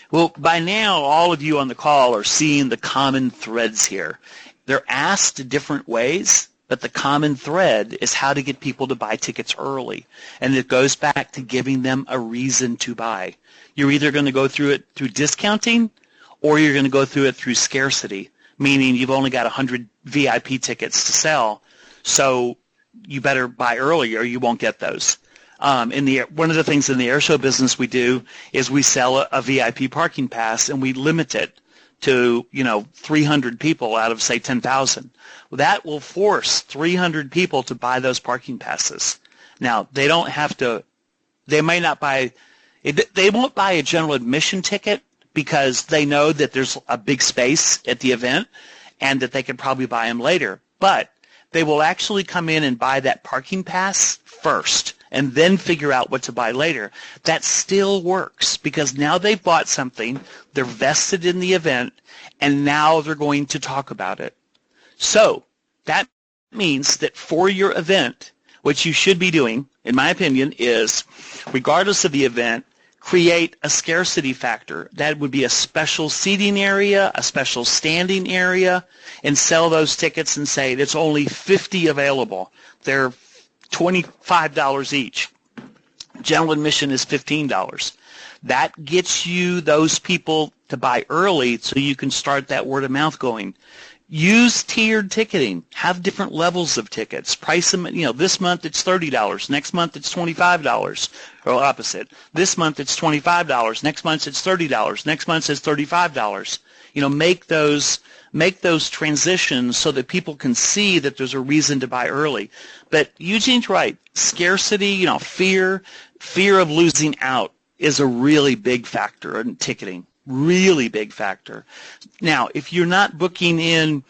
Well, by now, all of you on the call are seeing the common threads here. They're asked different ways, but the common thread is how to get people to buy tickets early. And it goes back to giving them a reason to buy. You're either going to go through it through discounting or you're going to go through it through scarcity, meaning you've only got 100 VIP tickets to sell, so you better buy early or you won't get those. One of the things in the air show business we do is we sell a VIP parking pass, and we limit it to 300 people out of say 10,000. Well, that will force 300 people to buy those parking passes. Now they don't have to. They may not buy. They won't buy a general admission ticket because they know that there's a big space at the event and that they could probably buy them later. But they will actually come in and buy that parking pass first and then figure out what to buy later. That still works because now they've bought something, they're vested in the event, and now they're going to talk about it. So that means that for your event, what you should be doing, in my opinion, is regardless of the event, create a scarcity factor. That would be a special seating area, a special standing area, and sell those tickets and say it's only 50 available. They're $25 each. General admission is $15. That gets you those people to buy early so you can start that word of mouth going. Use tiered ticketing. Have different levels of tickets. Price them, this month it's $30. Next month it's $25. Or opposite. This month it's $25. Next month it's $30. Next month it's $35. Make those transitions so that people can see that there's a reason to buy early. But Eugene's right. Scarcity, fear of losing out is a really big factor in ticketing. Really big factor. Now, if you're not booking in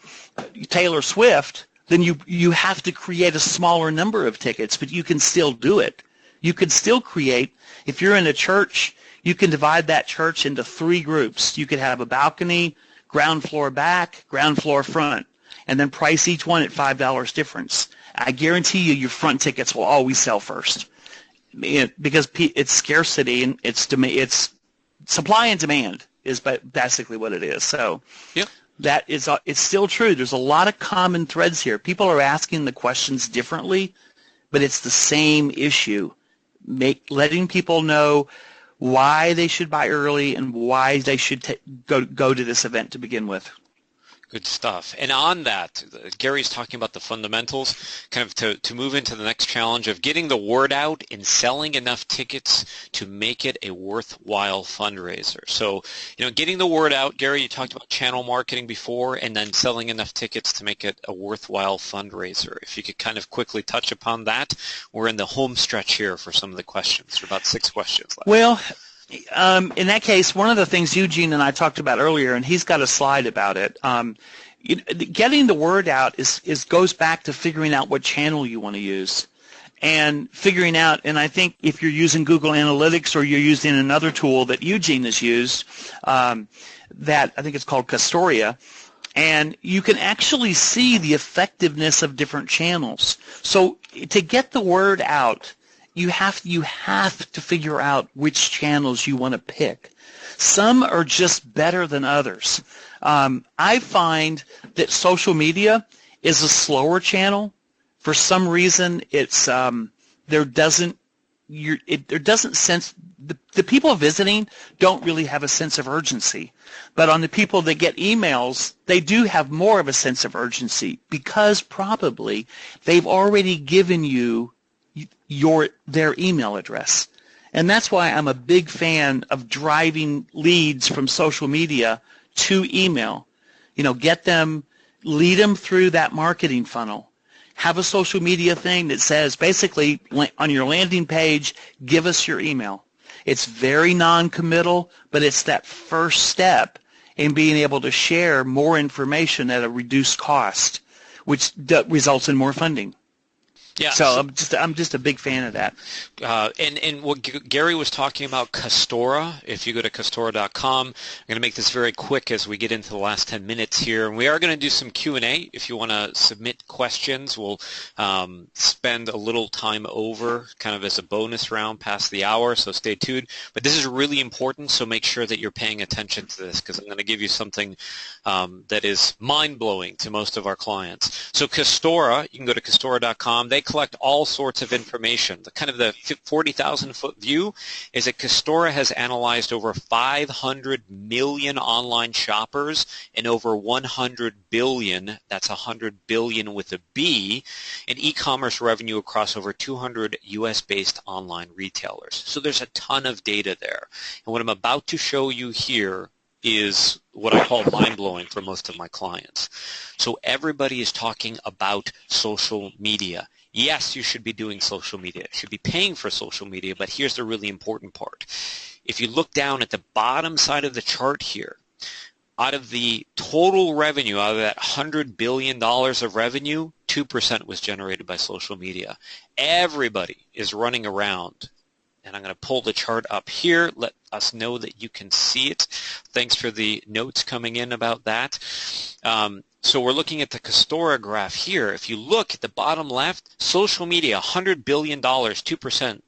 Taylor Swift, then you have to create a smaller number of tickets, but you can still do it. You could still create, if you're in a church, you can divide that church into 3 groups. You could have a balcony, ground floor back, ground floor front, and then price each one at $5 difference. I guarantee you your front tickets will always sell first because it's scarcity and it's supply and demand is basically what it is. So yep. That is it's still true. There's a lot of common threads here. People are asking the questions differently, but it's the same issue. Letting people know why they should buy early and why they should go to this event to begin with. Good stuff. And on that, Gary's talking about the fundamentals, kind of to move into the next challenge of getting the word out and selling enough tickets to make it a worthwhile fundraiser. So, getting the word out, Gary, you talked about channel marketing before, and then selling enough tickets to make it a worthwhile fundraiser. If you could kind of quickly touch upon that, we're in the home stretch here for some of the questions. There are about 6 questions left. Well, in that case, one of the things Eugene and I talked about earlier, and he's got a slide about it, getting the word out goes back to figuring out what channel you want to use and figuring out, and I think if you're using Google Analytics or you're using another tool that Eugene has used, that I think it's called Castoria, and you can actually see the effectiveness of different channels. So to get the word out, you have to figure out which channels you want to pick. Some are just better than others. I find that social media is a slower channel. For some reason, it's the people visiting don't really have a sense of urgency. But on the people that get emails, they do have more of a sense of urgency because probably they've already given you their email address. And that's why I'm a big fan of driving leads from social media to email. Lead them through that marketing funnel. Have a social media thing that says basically on your landing page, give us your email. It's very non-committal, but it's that first step in being able to share more information at a reduced cost, which results in more funding. Yeah. So I'm just a big fan of that. And what Gary was talking about, Castora, if you go to Castora.com, I'm going to make this very quick as we get into the last 10 minutes here. And we are going to do some Q&A. If you want to submit questions, we'll spend a little time over kind of as a bonus round past the hour, so stay tuned. But this is really important, so make sure that you're paying attention to this because I'm going to give you something that is mind-blowing to most of our clients. So Castora, you can go to Castora.com. They collect all sorts of information. The 40,000-foot view is that Kastora has analyzed over 500 million online shoppers and over 100 billion, that's 100 billion with a B, in e-commerce revenue across over 200 U.S.-based online retailers. So there's a ton of data there. And what I'm about to show you here is what I call mind-blowing for most of my clients. So everybody is talking about social media. Yes, you should be doing social media. You should be paying for social media, but here's the really important part. If you look down at the bottom side of the chart here, out of the total revenue, out of that $100 billion of revenue, 2% was generated by social media. Everybody is running around. And I'm going to pull the chart up here, let us know that you can see it. Thanks for the notes coming in about that. So we're looking at the Kastora graph here. If you look at the bottom left, social media, $100 billion, 2%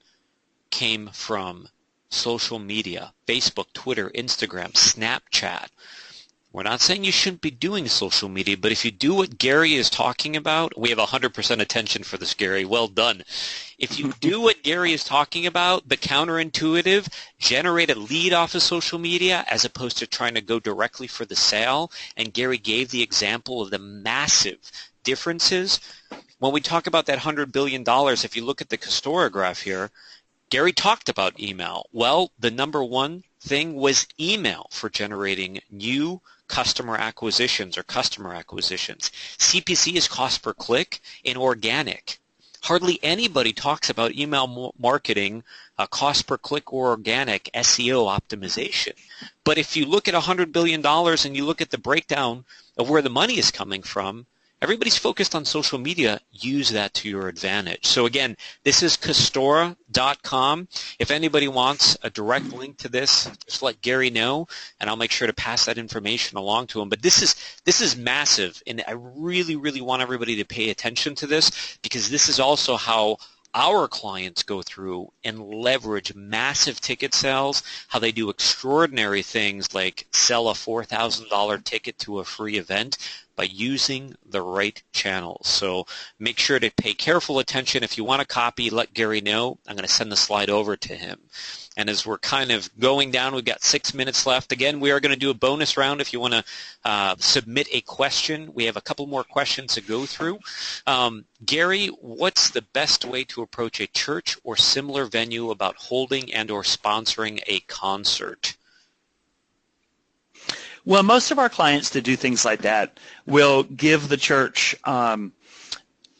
came from social media, Facebook, Twitter, Instagram, Snapchat. We're not saying you shouldn't be doing social media, but if you do what Gary is talking about, we have 100% attention for this, Gary. Well done. If you do what Gary is talking about, but counterintuitive, generate a lead off of social media as opposed to trying to go directly for the sale, and Gary gave the example of the massive differences. When we talk about that $100 billion, if you look at the Kastora graph here, Gary talked about email. Well, the number one thing was email for generating new customer acquisitions or customer acquisitions. CPC is cost per click in organic. Hardly anybody talks about email marketing, cost per click or organic SEO optimization. But if you look at $100 billion and you look at the breakdown of where the money is coming from, everybody's focused on social media. Use that to your advantage. So again, this is Kastora.com. If anybody wants a direct link to this, just let Gary know, and I'll make sure to pass that information along to him. But this is massive, and I really, really want everybody to pay attention to this, because this is also how our clients go through and leverage massive ticket sales, how they do extraordinary things like sell a $4,000 ticket to a free event by using the right channels. So make sure to pay careful attention. If you want a copy, let Gary know. I'm going to send the slide over to him. And as we're kind of going down, we've got 6 minutes left. Again, we are going to do a bonus round if you want to submit a question. We have a couple more questions to go through. Gary, what's the best way to approach a church or similar venue about holding and or sponsoring a concert? Well, most of our clients that do things like that will give the church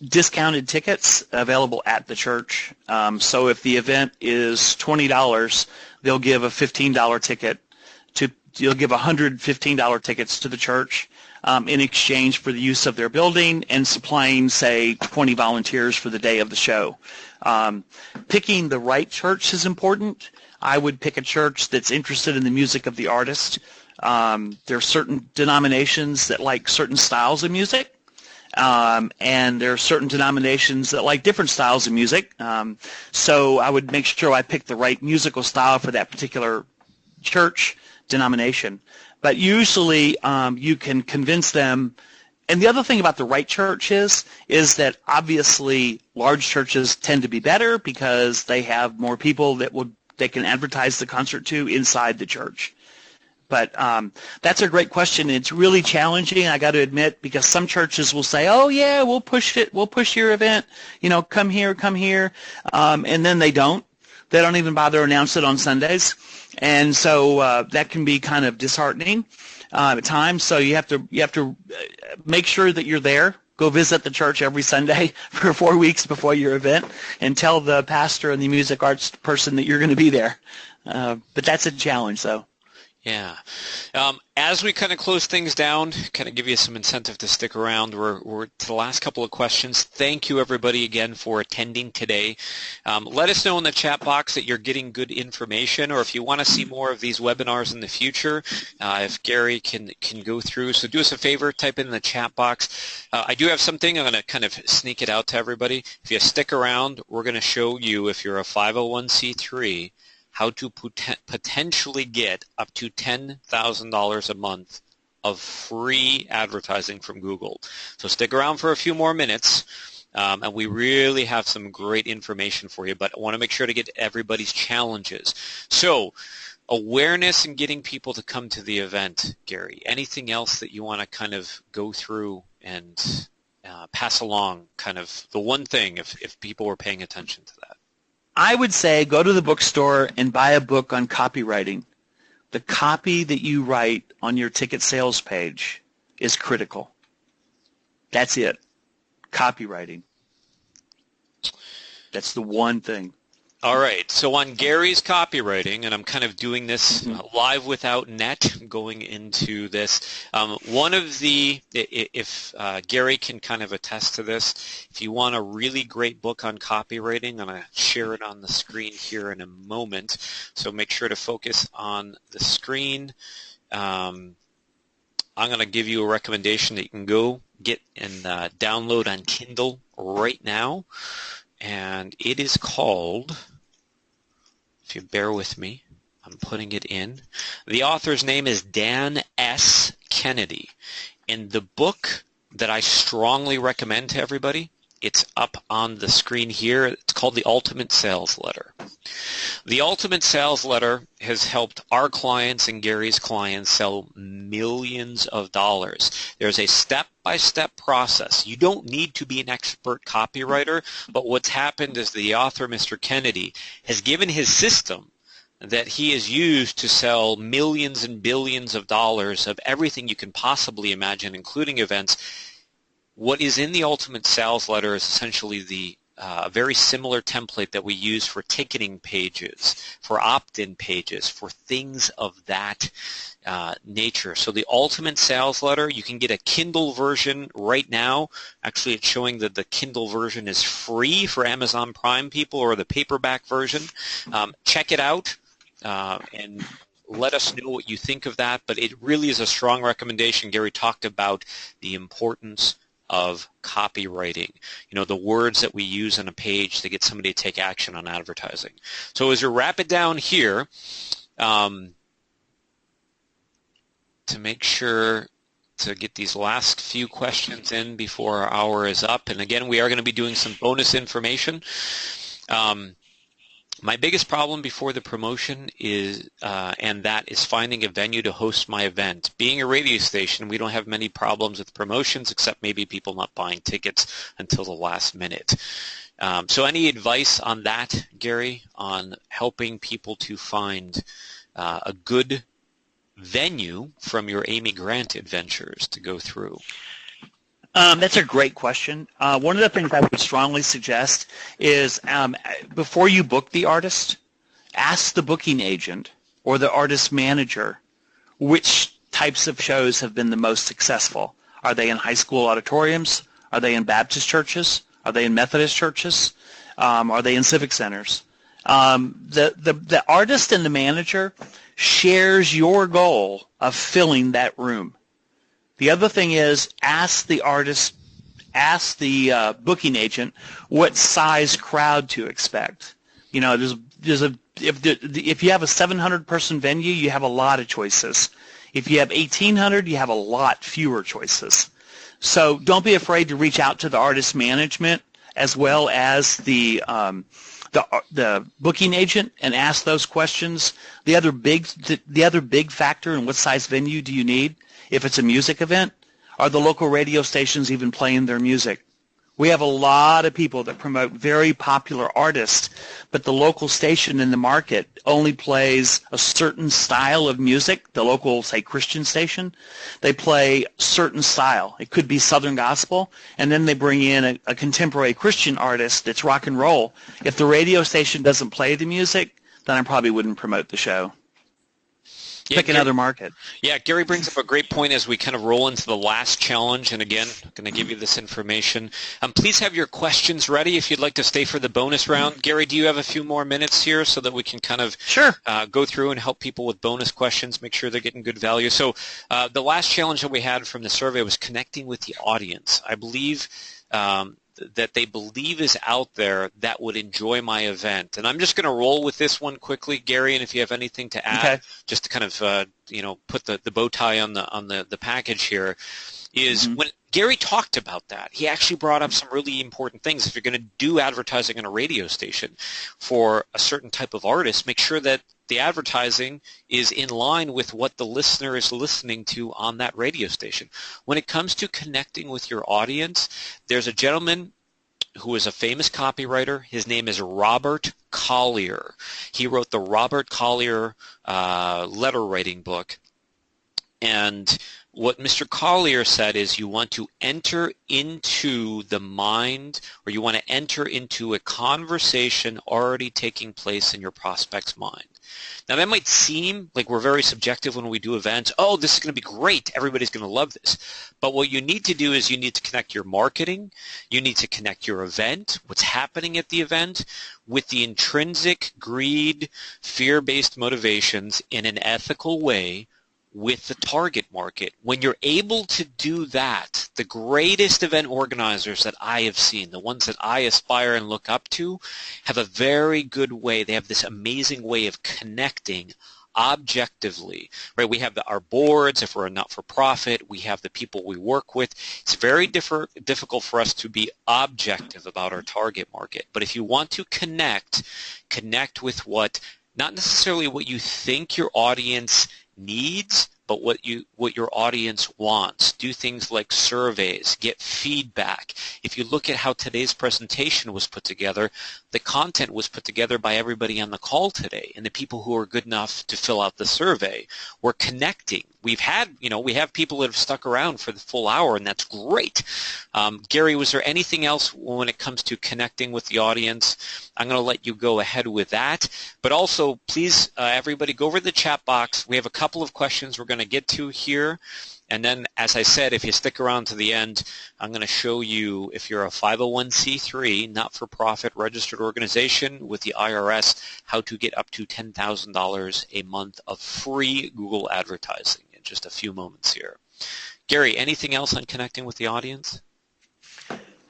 discounted tickets available at the church. So if the event is $20, they'll give a $15 ticket you'll give $115 tickets to the church in exchange for the use of their building and supplying, say, 20 volunteers for the day of the show. Picking the right church is important. I would pick a church that's interested in the music of the artist. There are certain denominations that like certain styles of music, and there are certain denominations that like different styles of music. So I would make sure I pick the right musical style for that particular church denomination. But usually you can convince them. And the other thing about the right church is that obviously large churches tend to be better because they have more people that they can advertise the concert to inside the church. But that's a great question. It's really challenging, I got to admit, because some churches will say, "Oh yeah, we'll push it. We'll push your event. Come here," and then they don't. They don't even bother to announce it on Sundays, and so that can be kind of disheartening at times. So you have to make sure that you're there. Go visit the church every Sunday for 4 weeks before your event, and tell the pastor and the music arts person that you're going to be there. But that's a challenge, though. Yeah. As we kind of close things down, kind of give you some incentive to stick around, we're to the last couple of questions. Thank you, everybody, again, for attending today. Let us know in the chat box that you're getting good information, or if you want to see more of these webinars in the future, if Gary can go through. So do us a favor, type in the chat box. I do have something. I'm going to kind of sneak it out to everybody. If you stick around, we're going to show you, if you're a 501c3, how to potentially get up to $10,000 a month of free advertising from Google. So stick around for a few more minutes. And we really have some great information for you, but I want to make sure to get everybody's challenges. So awareness and getting people to come to the event, Gary. Anything else that you want to kind of go through and pass along, kind of the one thing if people were paying attention to that? I would say go to the bookstore and buy a book on copywriting. The copy that you write on your ticket sales page is critical. That's it. Copywriting. That's the one thing. All right. So on Gary's copywriting, and I'm kind of doing this live without net, going into this. One of the, if Gary can kind of attest to this, if you want a really great book on copywriting, I'm going to share it on the screen here in a moment. So make sure to focus on the screen. I'm going to give you a recommendation that you can go get and download on Kindle right now. And it is called, if you bear with me, I'm putting it in. The author's name is Dan S. Kennedy. And the book that I strongly recommend to everybody, it's up on the screen here. It's called The Ultimate Sales Letter. The Ultimate Sales Letter has helped our clients and Gary's clients sell millions of dollars. There's a step-by-step process. You don't need to be an expert copywriter, but what's happened is the author, Mr. Kennedy, has given his system that he has used to sell millions and billions of dollars of everything you can possibly imagine, including events. What is in the Ultimate Sales Letter is essentially the very similar template that we use for ticketing pages, for opt-in pages, for things of that nature. So the Ultimate Sales Letter, you can get a Kindle version right now. Actually, it's showing that the Kindle version is free for Amazon Prime people, or the paperback version. Check it out and let us know what you think of that. But it really is a strong recommendation. Gary talked about the importance of copywriting, the words that we use on a page to get somebody to take action on advertising. So as we wrap it down here, to make sure to get these last few questions in before our hour is up, and again, we are going to be doing some bonus information. My biggest problem before the promotion is, and that is finding a venue to host my event. Being a radio station, we don't have many problems with promotions, except maybe people not buying tickets until the last minute. So any advice on that, Gary, on helping people to find a good venue from your Amy Grant adventures to go through? That's a great question. One of the things I would strongly suggest is before you book the artist, ask the booking agent or the artist manager which types of shows have been the most successful. Are they in high school auditoriums? Are they in Baptist churches? Are they in Methodist churches? Are they in civic centers? The artist and the manager shares your goal of filling that room. The other thing is ask the artist, ask the booking agent what size crowd to expect. If you have a 700-person venue, you have a lot of choices. If you have 1,800, you have a lot fewer choices. So don't be afraid to reach out to the artist management as well as the booking agent and ask those questions. The other big factor in what size venue do you need, if it's a music event, are the local radio stations even playing their music? We have a lot of people that promote very popular artists, but the local station in the market only plays a certain style of music. The local, say, Christian station, they play certain style. It could be Southern gospel, and then they bring in a contemporary Christian artist that's rock and roll. If the radio station doesn't play the music, then I probably wouldn't promote the show. Pick another market. Yeah, Gary brings up a great point as we kind of roll into the last challenge. And again, I'm going to give you this information. Please have your questions ready if you'd like to stay for the bonus round. Gary, do you have a few more minutes here so that we can kind of go through and help people with bonus questions, make sure they're getting good value? So the last challenge that we had from the survey was connecting with the audience. I believe that they believe is out there that would enjoy my event. And I'm just going to roll with this one quickly, Gary, and if you have anything to add, just to kind of put the bow tie on the package here, is when Gary talked about that. He actually brought up some really important things. If you're going to do advertising on a radio station for a certain type of artist, make sure that the advertising is in line with what the listener is listening to on that radio station. When it comes to connecting with your audience, there's a gentleman who is a famous copywriter. His name is Robert Collier. He wrote the Robert Collier letter writing book. And what Mr. Collier said is you want to enter into the mind, or you want to enter into a conversation already taking place in your prospect's mind. Now that might seem like we're very subjective when we do events. Oh, this is going to be great. Everybody's going to love this. But what you need to do is you need to connect your marketing. You need to connect your event, what's happening at the event, with the intrinsic greed, fear-based motivations in an ethical way with the target market. When you're able to do that, the greatest event organizers that I have seen, the ones that I aspire and look up to, have a very good way. They have this amazing way of connecting objectively, right? We have our boards. If we're a not-for-profit, we have the people we work with. It's very difficult for us to be objective about our target market. But if you want to connect with what, not necessarily what you think your audience needs, but what your audience wants. Do things like surveys, get feedback. If you look at how today's presentation was put together, the content was put together by everybody on the call today, and the people who are good enough to fill out the survey were connecting. We have people that have stuck around for the full hour, and that's great. Gary, was there anything else when it comes to connecting with the audience? I'm going to let you go ahead with that. But also, please, everybody, go over to the chat box. We have a couple of questions we're going to get to here. And then, as I said, if you stick around to the end, I'm going to show you, if you're a 501c3, not-for-profit registered organization with the IRS, how to get up to $10,000 a month of free Google advertising in just a few moments here. Gary, anything else on connecting with the audience?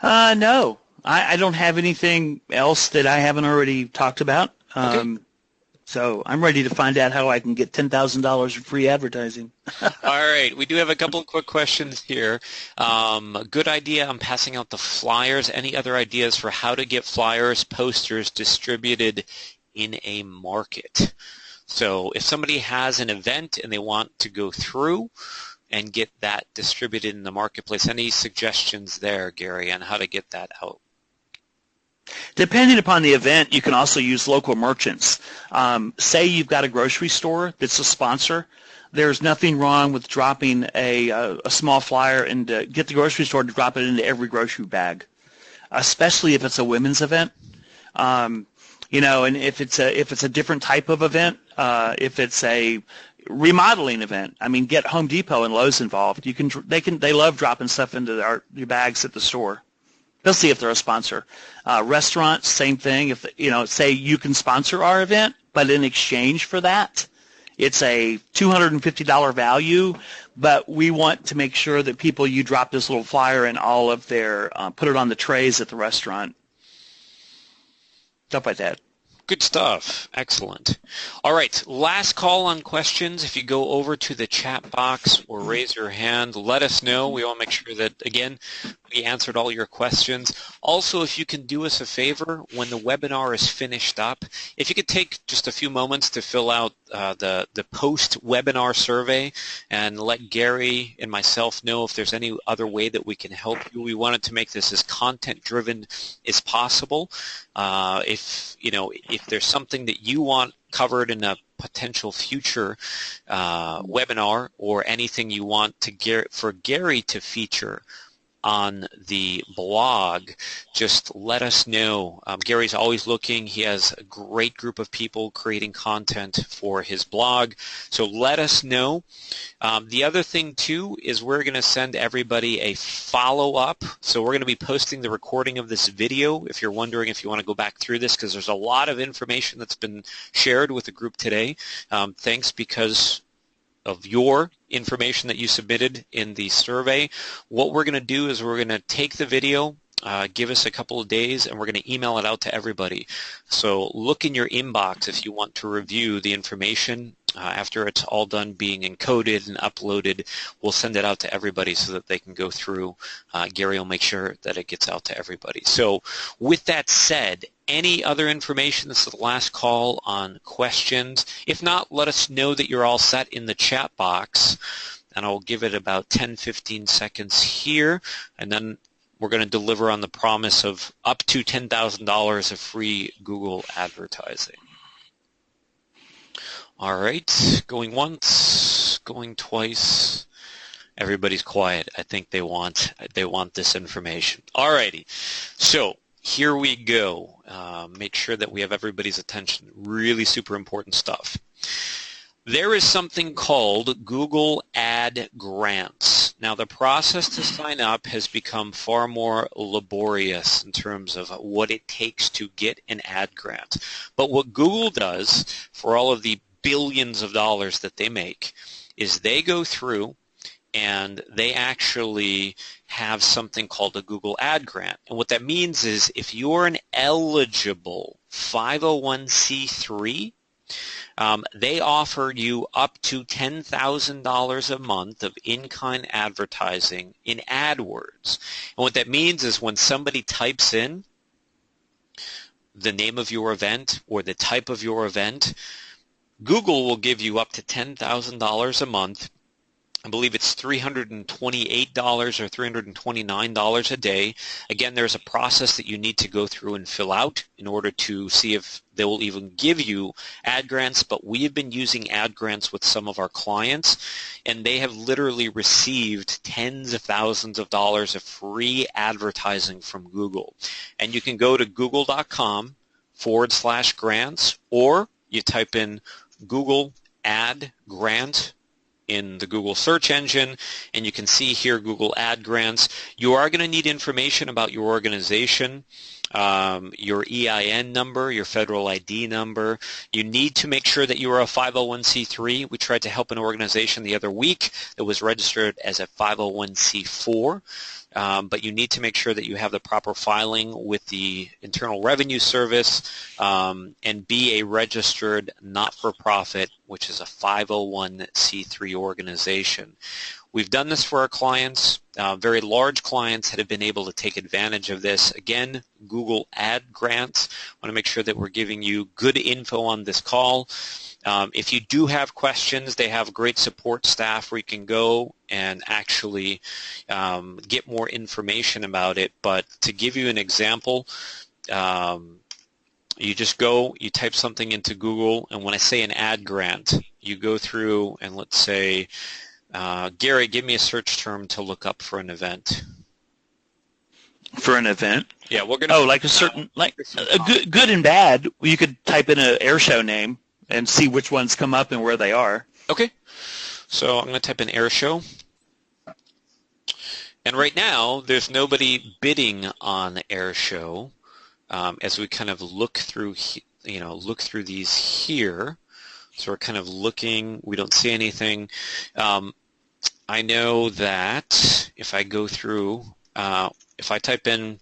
No. I don't have anything else that I haven't already talked about. Okay. So I'm ready to find out how I can get $10,000 in free advertising. All right. We do have a couple of quick questions here. Good idea on passing out the flyers. Any other ideas for how to get flyers, posters distributed in a market? So if somebody has an event and they want to go through and get that distributed in the marketplace, any suggestions there, Gary, on how to get that out? Depending upon the event, you can also use local merchants. Say you've got a grocery store that's a sponsor. There's nothing wrong with dropping a small flyer and get the grocery store to drop it into every grocery bag, especially if it's a women's event. And if it's a different type of event, if it's a remodeling event, get Home Depot and Lowe's involved. They love dropping stuff into your bags at the store. Especially if they're a sponsor. Restaurants, same thing. If say you can sponsor our event, but in exchange for that, it's a $250 value. But we want to make sure that you drop this little flyer in all of their, put it on the trays at the restaurant, stuff like that. Good stuff. Excellent. All right. Last call on questions. If you go over to the chat box or raise your hand, let us know. We want to make sure that, again, we answered all your questions. Also, if you can do us a favor, when the webinar is finished up, if you could take just a few moments to fill out the post-webinar survey and let Gary and myself know if there's any other way that we can help you. We wanted to make this as content-driven as possible. If there's something that you want covered in a potential future webinar or anything you want for Gary to feature on the blog, just let us know. Gary's always looking. He has a great group of people creating content for his blog, so let us know. The other thing, too, is we're going to send everybody a follow-up. So we're going to be posting the recording of this video if you're wondering if you want to go back through this, because there's a lot of information that's been shared with the group today. Thanks because of your information that you submitted in the survey. What we're going to do is we're going to take the video, give us a couple of days, and we're going to email it out to everybody. So look in your inbox if you want to review the information. After it's all done being encoded and uploaded, we'll send it out to everybody so that they can go through. Gary will make sure that it gets out to everybody. So with that said, any other information? This is the last call on questions. If not, let us know that you're all set in the chat box, and I'll give it about 10-15 seconds here, and then we're going to deliver on the promise of up to $10,000 of free Google advertising. All right, going once, going twice. Everybody's quiet. I think they want this information. All righty, so here we go. Make sure that we have everybody's attention. Really super important stuff. There is something called Google Ad Grants. Now, the process to sign up has become far more laborious in terms of what it takes to get an ad grant. But what Google does for all of the billions of dollars that they make is they go through and they actually have something called a Google Ad Grant. And what that means is if you're an eligible 501c3, they offer you up to $10,000 a month of in-kind advertising in AdWords. And what that means is when somebody types in the name of your event or the type of your event, Google will give you up to $10,000 a month. I believe it's $328 or $329 a day. Again, there's a process that you need to go through and fill out in order to see if they will even give you ad grants, but we have been using ad grants with some of our clients, and they have literally received tens of thousands of dollars of free advertising from Google. And you can go to google.com/grants, or you type in Google Ad Grant in the Google search engine, and you can see here Google Ad Grants. You are going to need information about your organization, your EIN number, your federal ID number. You need to make sure that you are a 501c3. We tried to help an organization the other week that was registered as a 501c4. But you need to make sure that you have the proper filing with the Internal Revenue Service and be a registered not-for-profit, which is a 501c3 organization. We've done this for our clients, very large clients that have been able to take advantage of this. Again, Google Ad Grants. I want to make sure that we're giving you good info on this call. If you do have questions, they have great support staff where you can go and actually get more information about it. But to give you an example, you just go, you type something into Google, and when I say an ad grant, you go through and let's say, Gary, give me a search term to look up for an event. For an event? Yeah, we're going to... Oh, like a certain, like a good and bad. You could type in an air show name and see which ones come up and where they are. Okay. So I'm going to type in air show. And right now, there's nobody bidding on air show. As we kind of look through, look through these here. So we're kind of looking. We don't see anything. I know that if I go through, if I type in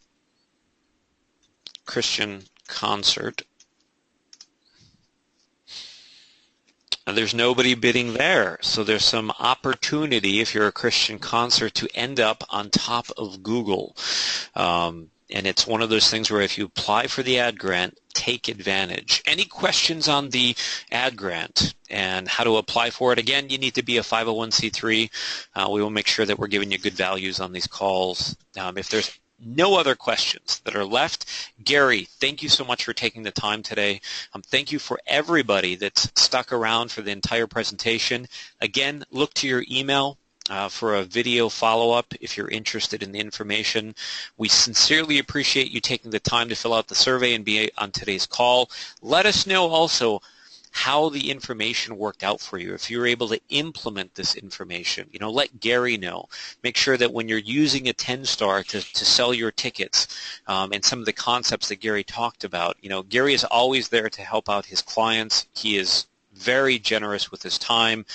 Christian concert, there's nobody bidding there. So there's some opportunity if you're a Christian concert to end up on top of Google. And it's one of those things where if you apply for the ad grant, take advantage. Any questions on the ad grant and how to apply for it? Again, you need to be a 501c3. We will make sure that we're giving you good values on these calls. If there's no other questions that are left, Gary, thank you so much for taking the time today. Thank you for everybody that's stuck around for the entire presentation. Again, look to your email for a video follow-up if you're interested in the information. We sincerely appreciate you taking the time to fill out the survey and be on today's call. Let us know also how the information worked out for you. If you're able to implement this information, let Gary know. Make sure that when you're using a 10-star to sell your tickets and some of the concepts that Gary talked about, Gary is always there to help out his clients. He is very generous with his time.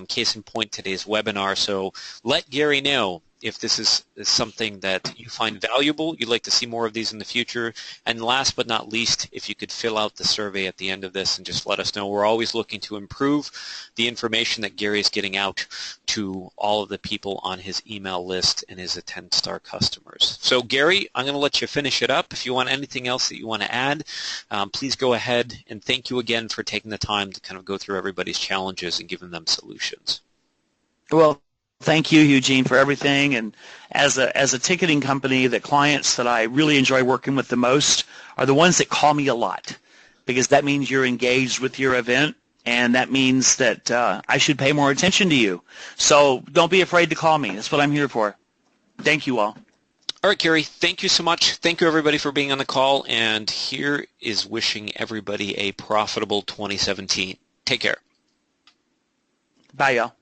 Case in point, today's webinar. So let Gary know if this is something that you find valuable, you'd like to see more of these in the future. And last but not least, if you could fill out the survey at the end of this and just let us know. We're always looking to improve the information that Gary is getting out to all of the people on his email list and his Attend-Star customers. So Gary, I'm going to let you finish it up. If you want anything else that you want to add, please go ahead, and thank you again for taking the time to kind of go through everybody's challenges and giving them solutions. Well, thank you, Eugene, for everything. And as a ticketing company, the clients that I really enjoy working with the most are the ones that call me a lot, because that means you're engaged with your event, and that means that I should pay more attention to you. So don't be afraid to call me. That's what I'm here for. Thank you all. All right, Gary, thank you so much. Thank you, everybody, for being on the call. And here is wishing everybody a profitable 2017. Take care. Bye, y'all.